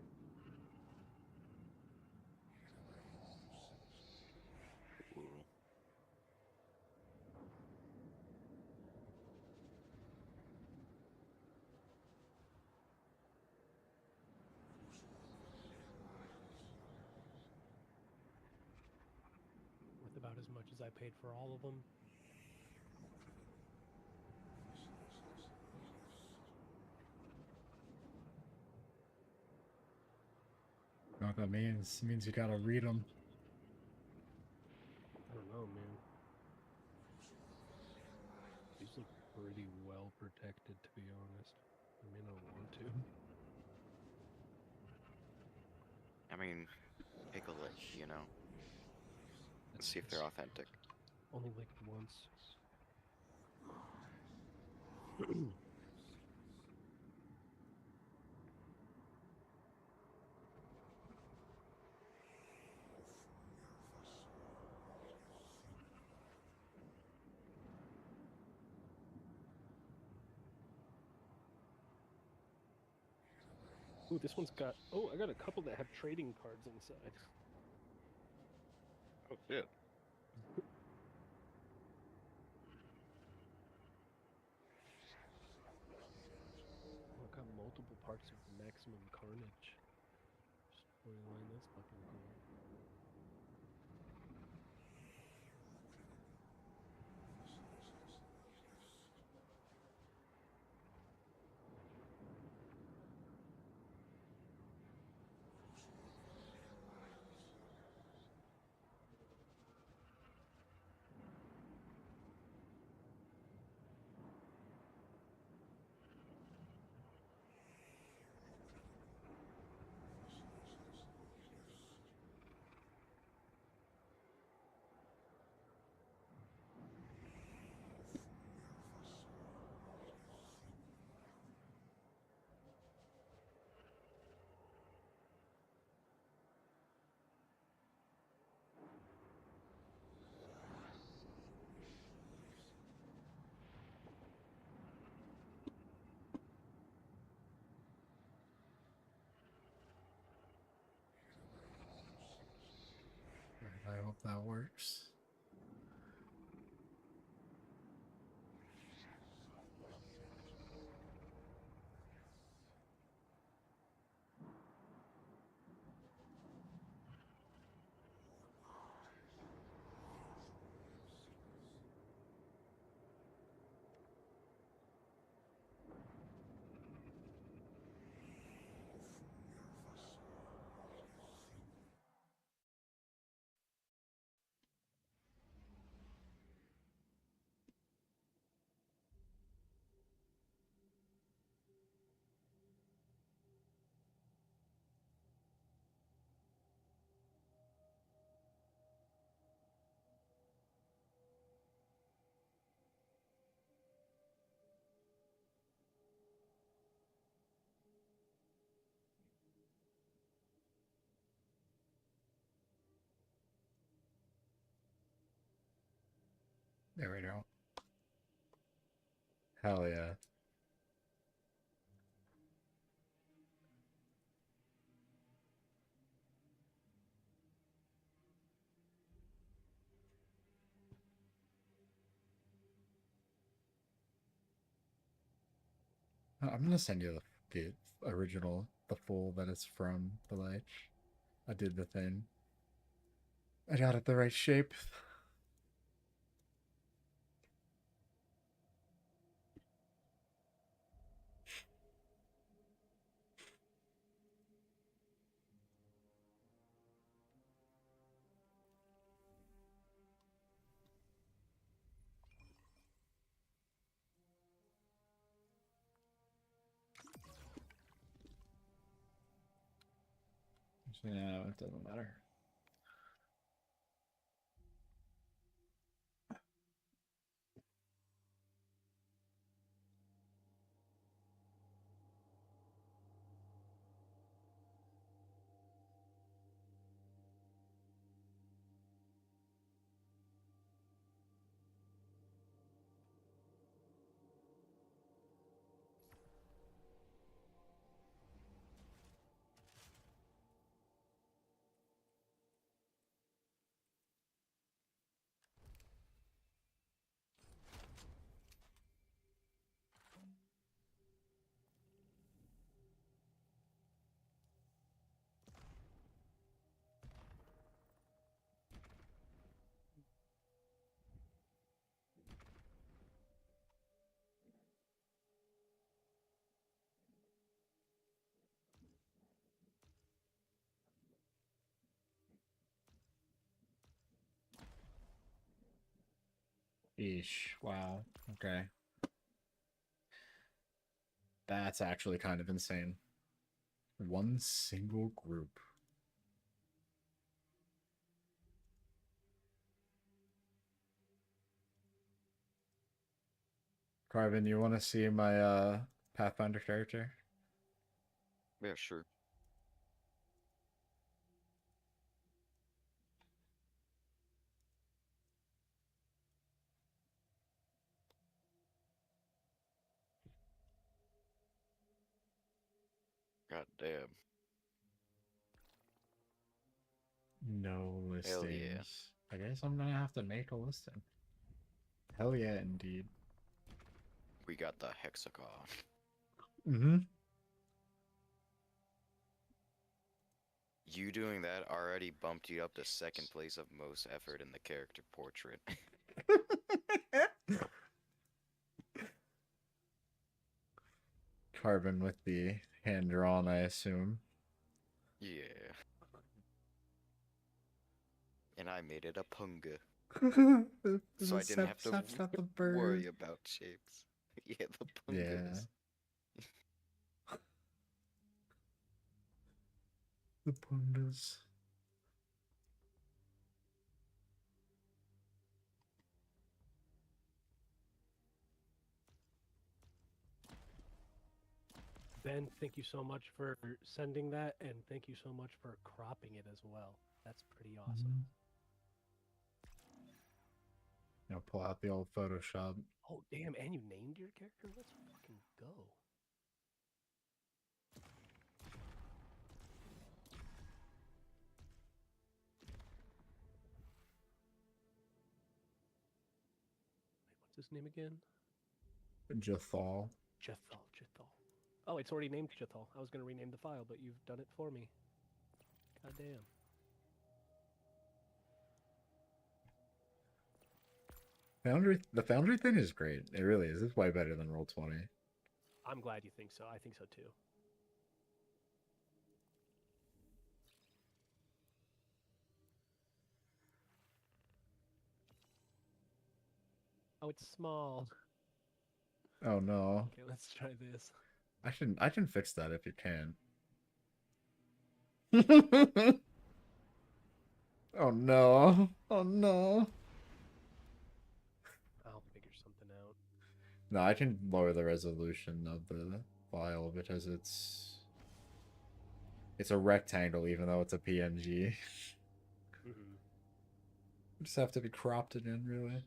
Ooh. Worth about as much as I paid for all of them. that means. It means you gotta read them. I don't know, man. These look pretty well protected, to be honest. I may not want to. I mean, take a lick, you know? Let's see if they're authentic. Only licked once. Ooh, this one's got... Oh, I got a couple that have trading cards inside. Oh, shit. Oh, I got multiple parts of Maximum Carnage. Storyline, that's fucking cool. I hope that works. There we go. Hell yeah. I'm gonna send you the original, the full that it's from, but like, I did the thing. I got it the right shape. Yeah, it doesn't matter. Eesh. Wow. Okay. That's actually kind of insane. One single group. Carvin, you want to see my Pathfinder character? Yeah, sure. God damn. No Hell listings. yeah. I guess I'm gonna have to make a listing. Hell yeah, indeed. We got the hexagon. Mm-hmm. You doing that already bumped you up to second place of most effort in the character portrait. Carbon with the hand drawn, I assume. Yeah. And I made it a punga. So I didn't have to the worry bird. about shapes. Yeah, the Yeah. pungas. The pundas. Ben, thank you so much for sending that, and thank you so much for cropping it as well. That's pretty awesome. Now pull out the old Photoshop. Oh, damn, and you named your character? Let's fucking go. Wait, what's his name again? Jathal. Jethal. Oh, it's already named Jethal. I was going to rename the file, but you've done it for me. God damn. The Foundry thing is great. It really is. It's way better than Roll20. I'm glad you think so. I think so too. Oh, it's small. Oh no. Okay, let's try this. I can fix that if you can. Oh no. Oh no. I'll figure something out. No, I can lower the resolution of the file because it's a rectangle even though it's a PNG. Mm-hmm. Just have to be cropped it in, really.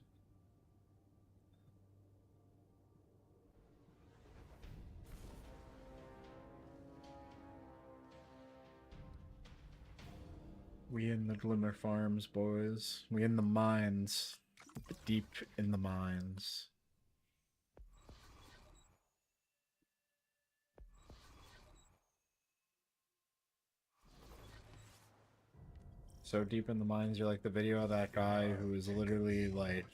We in the Glimmer Farms, boys. We in the mines. Deep in the mines. So deep in the mines, you're like the video of that guy who is literally like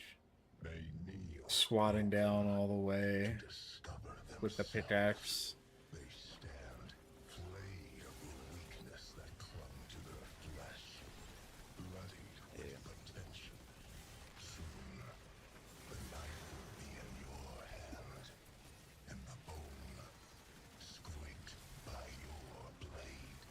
They kneel squatting down all the way to discover with the themselves. pickaxe. They stand flayed of the weakness that clung to their flesh, bloodied with potential. Soon, the knife will be in your hand, and the bone squeaked by your blade.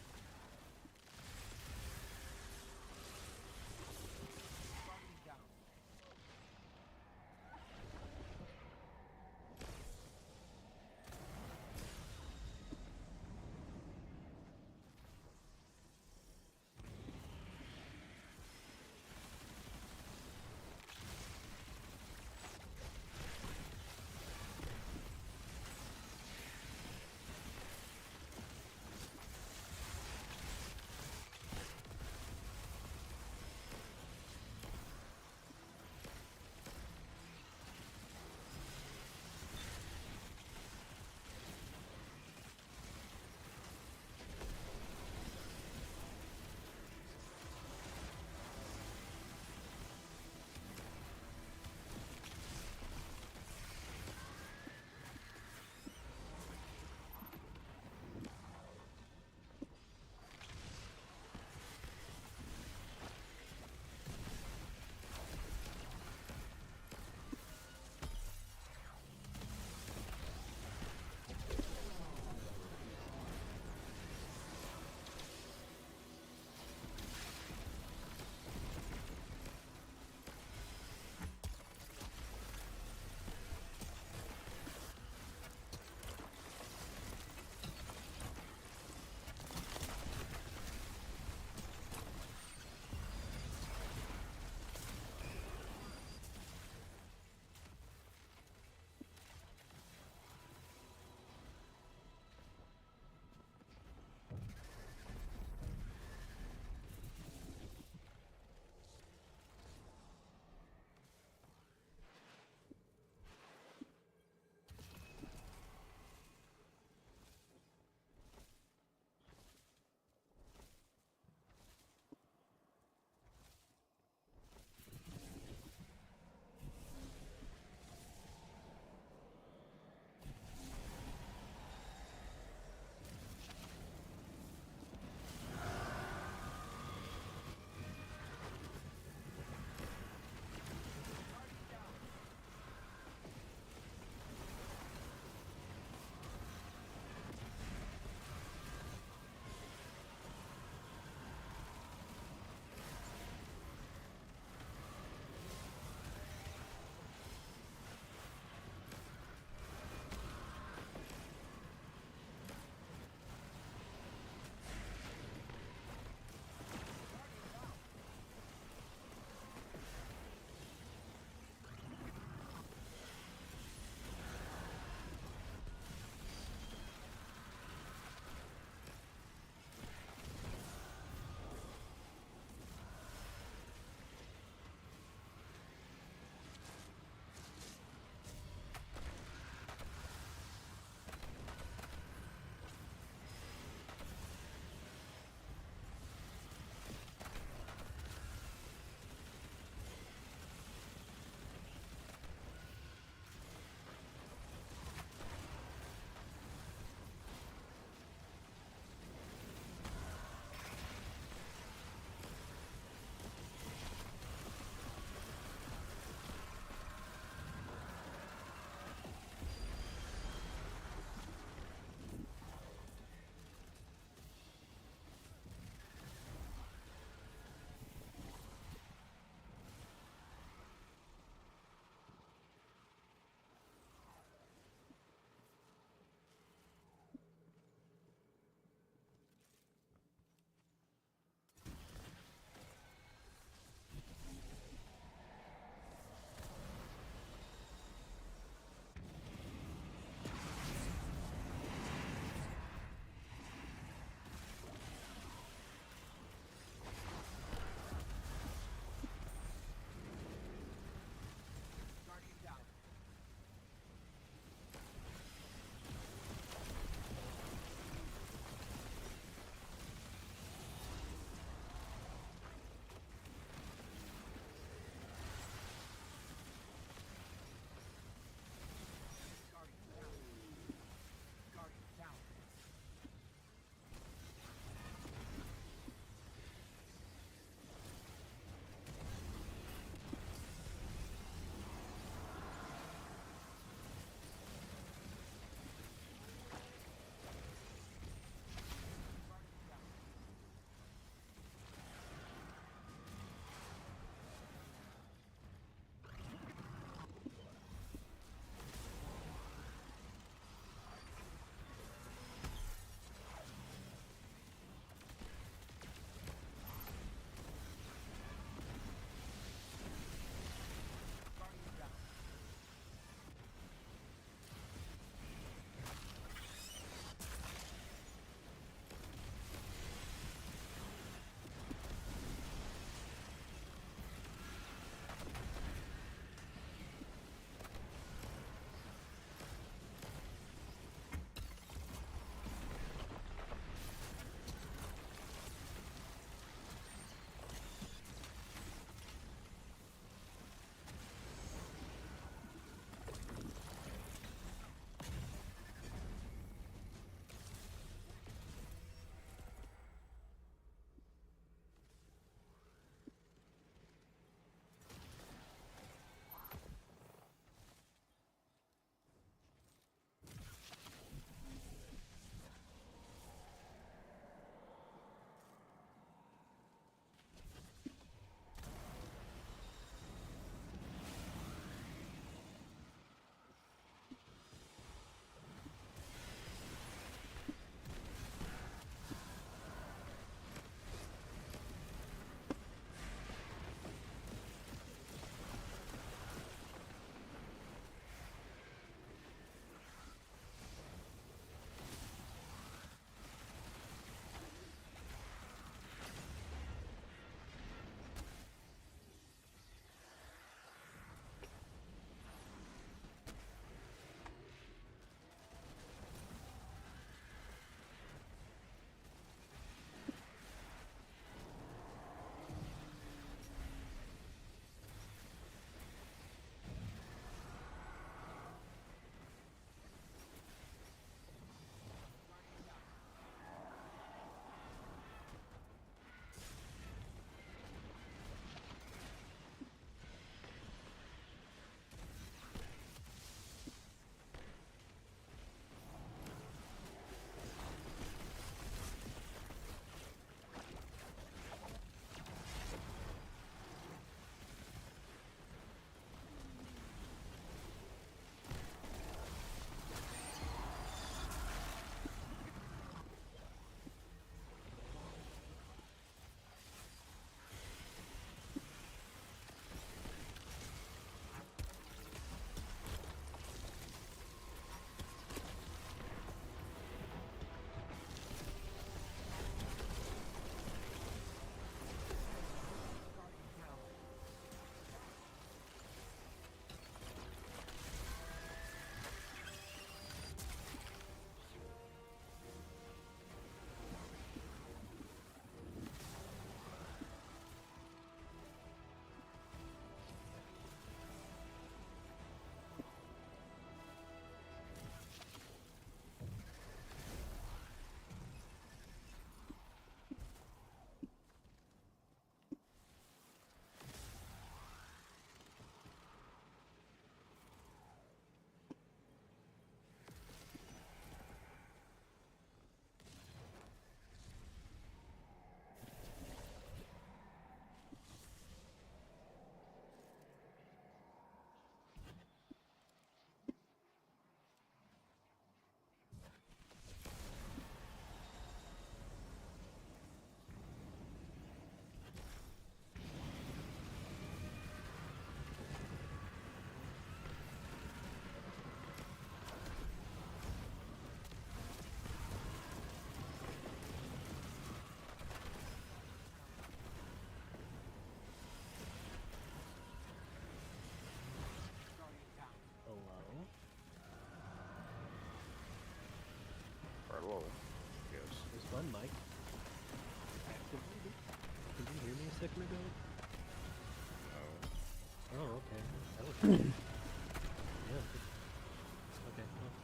Okay. Well,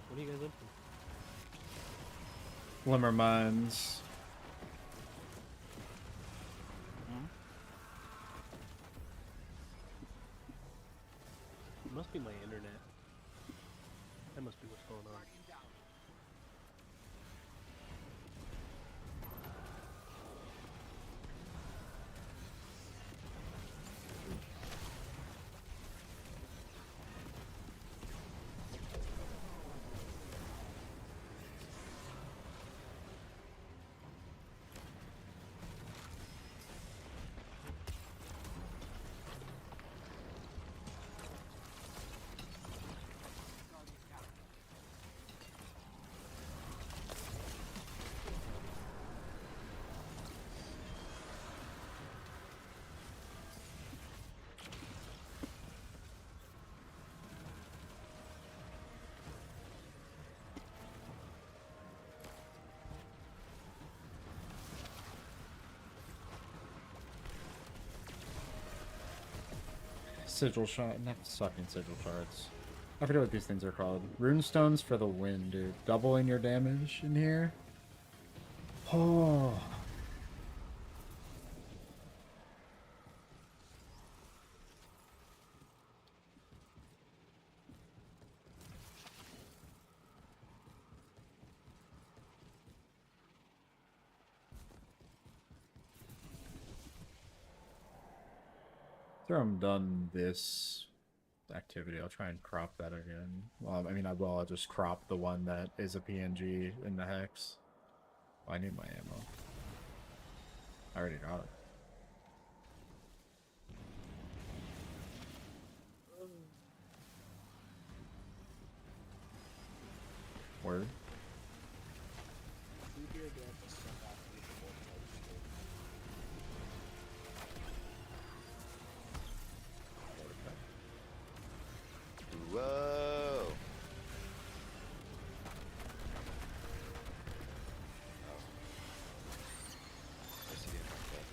what are you guys into? Glimmer mines. It must be my internet. That must be what's going on. Sigil shard, not fucking sigil shards. I forget what these things are called. Runestones for the win, dude. Doubling your damage in here. Oh. After I'm done this activity, I'll try and crop that again. Well, I mean, I'll just crop the one that is a PNG in the hex. Oh, I need my ammo. I already got it. Word. Whoa! I see it like that.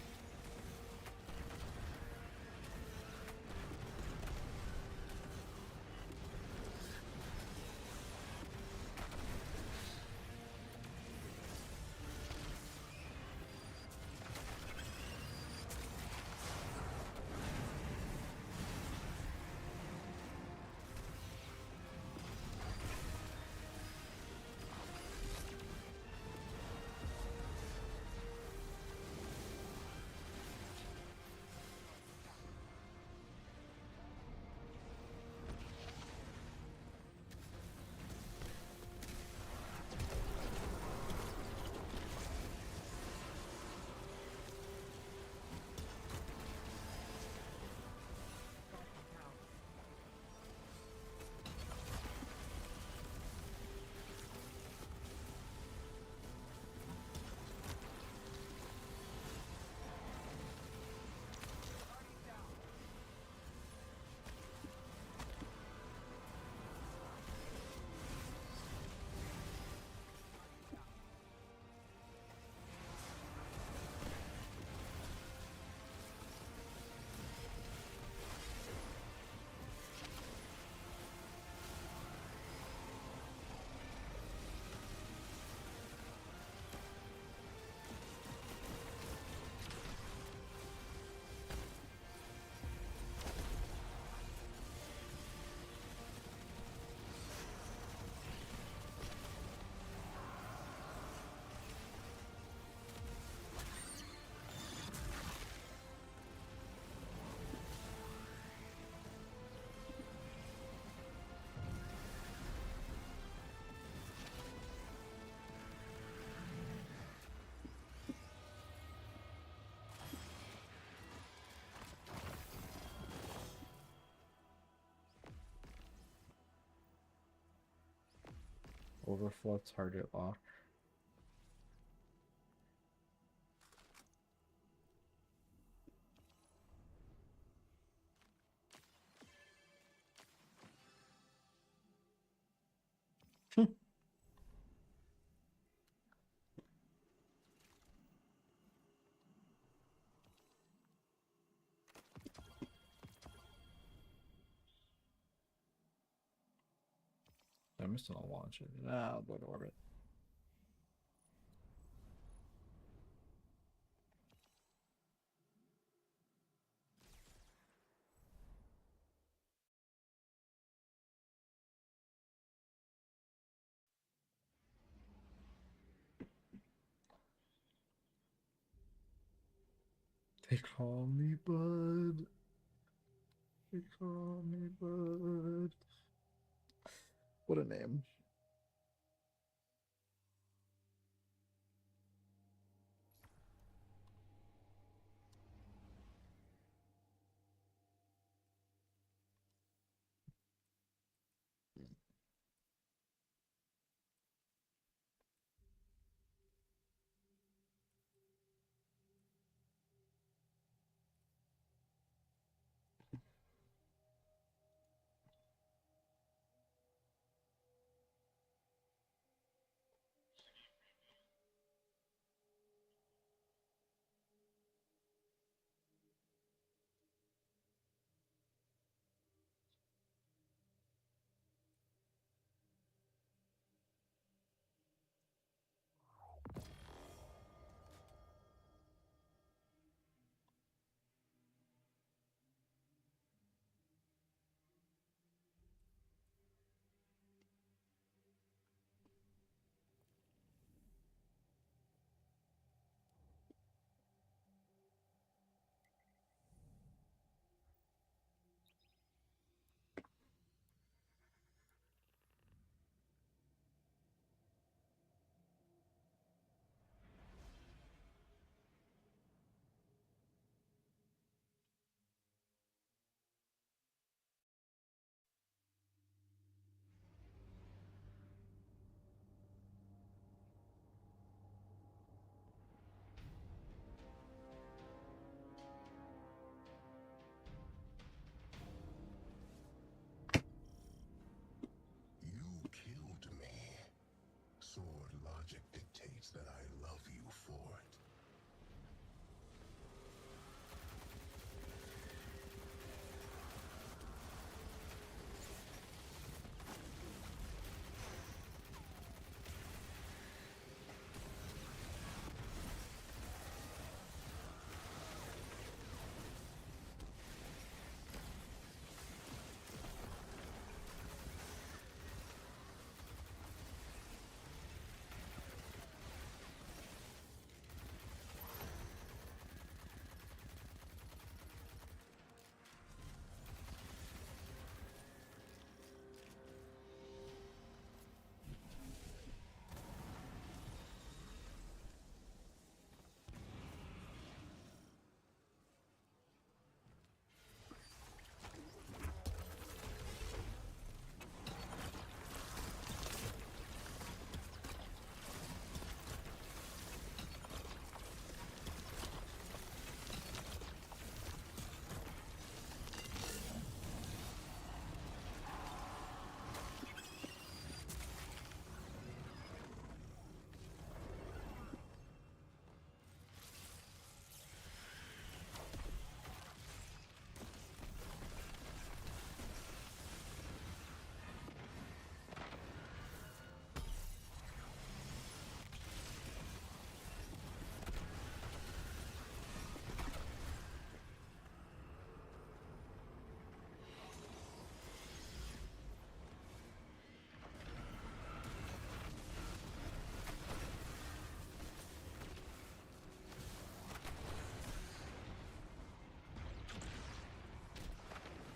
Overflow target lock. I missed it on launch. I'll go to orbit. They call me Bud. They call me Bud. What a name. You killed me. Sword logic dictates that I love you for it.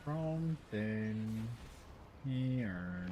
Wrong thing. Here.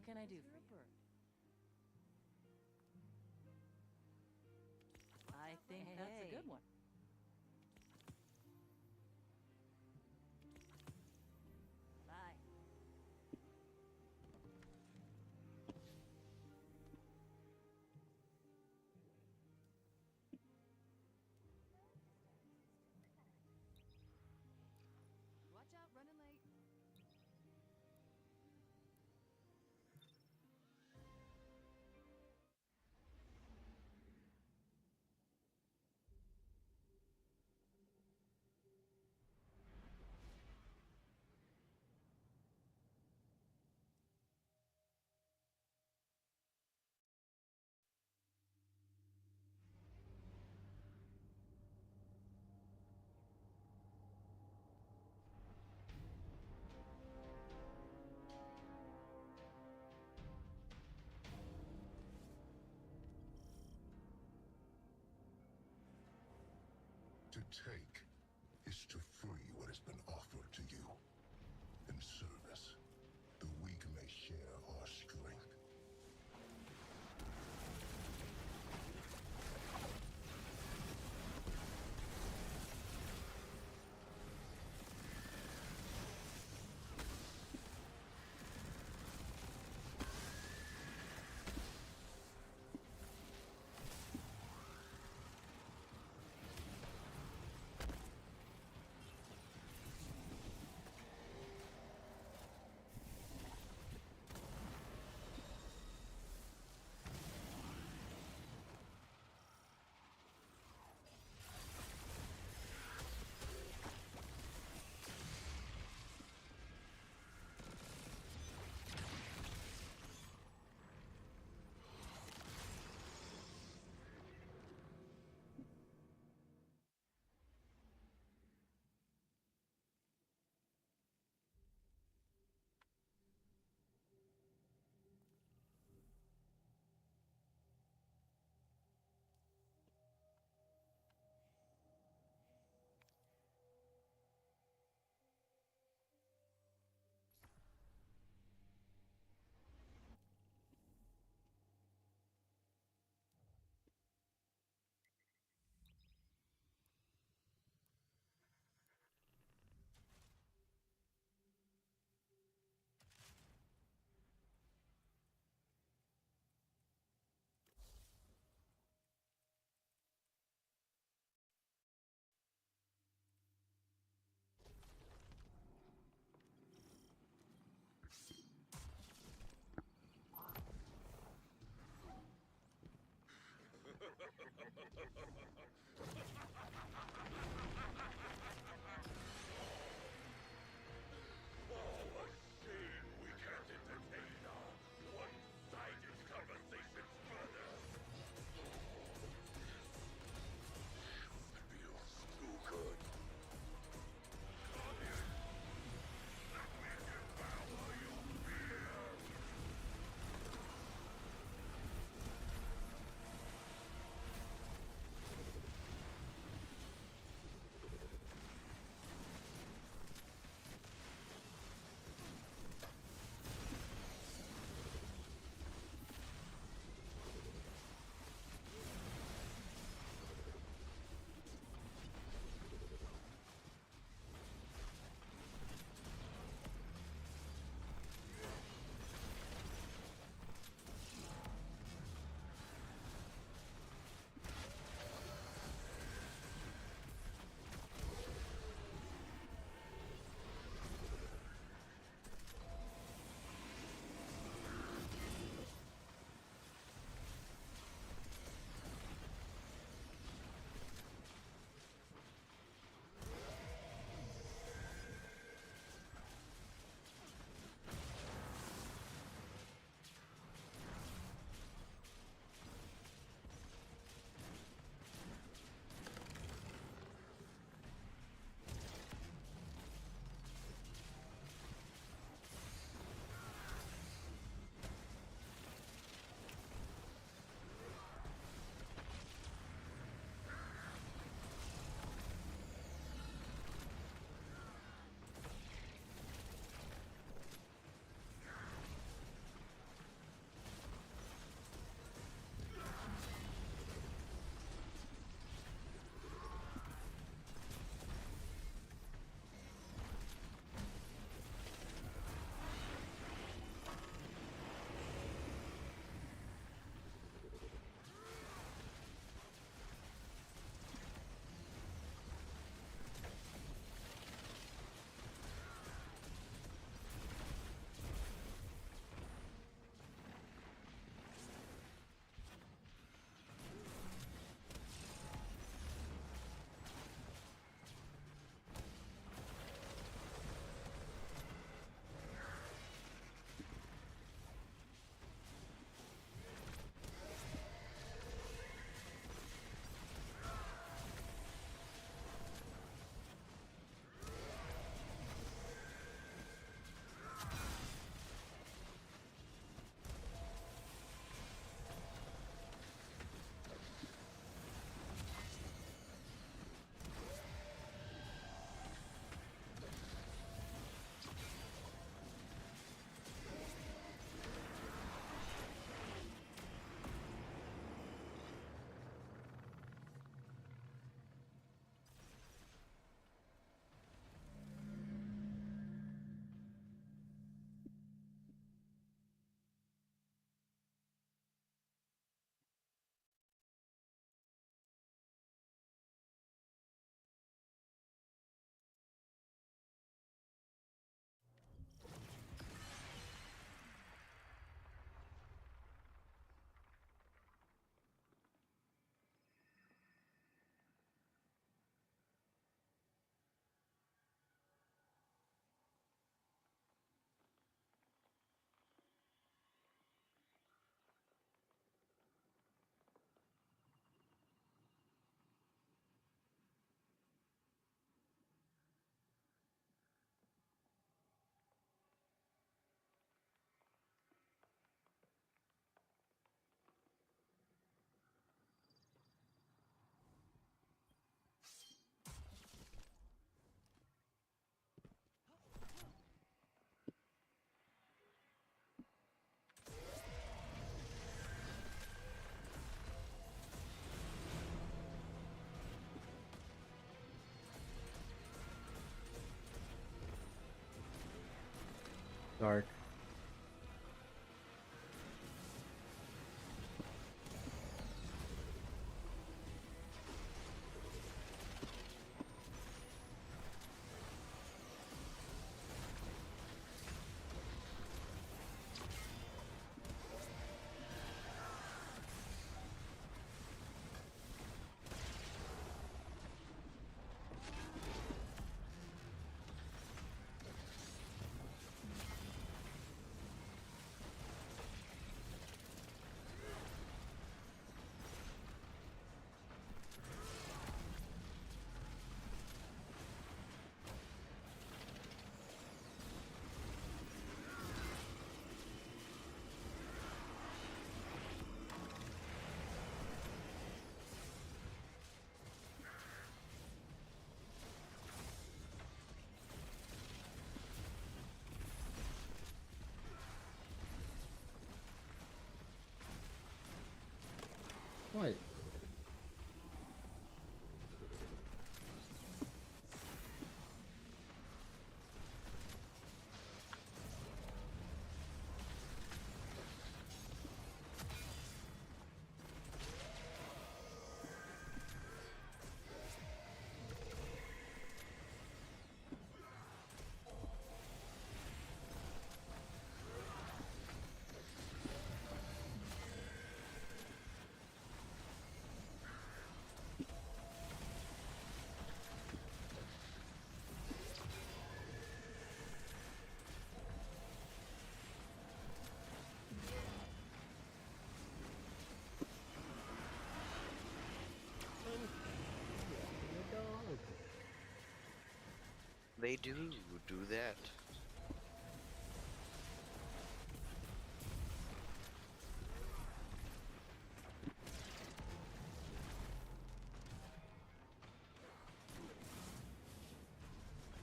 What can I do for you? I think that's a good one. Bye. Watch out, running late. To take is to free what has been offered to you. In service, the weak may share our strength. Dark. What? They do that.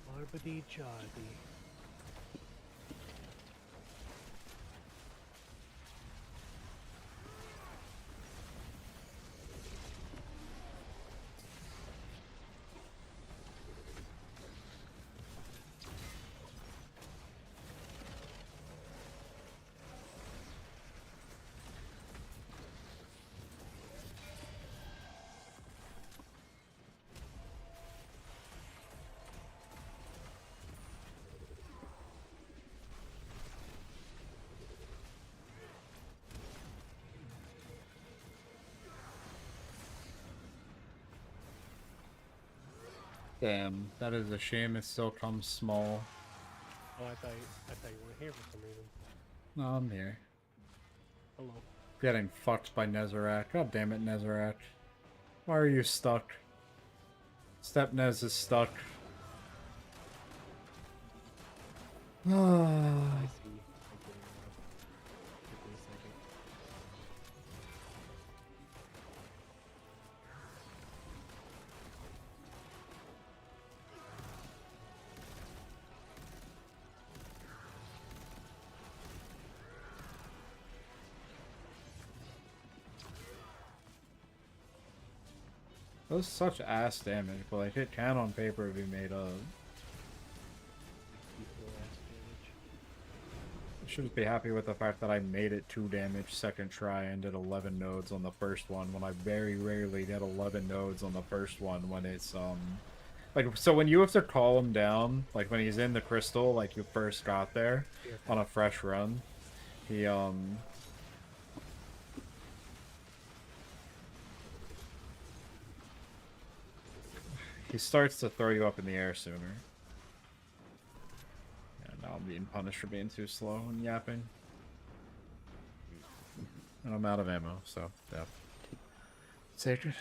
Barbity Charlie. Damn, that is a shame. It still comes small. Oh, I thought you weren't here for some reason. No, I'm here. Hello. Getting fucked by Nezarec. God damn it, Nezarec. Why are you stuck? Step Nez is stuck. I see. I get it now. Give me a second. That was such ass damage, but like it can on paper be made up. Equal ass damage. I should just be happy with the fact that I made it 2 damage second try and did 11 nodes on the first one when I very rarely get 11 nodes on the first one when it's like, so when you have to call him down, like when he's in the crystal, like you first got there on a fresh run, he starts to throw you up in the air sooner. Yeah, now I'm being punished for being too slow and yapping. And I'm out of ammo, so yeah. Sacred.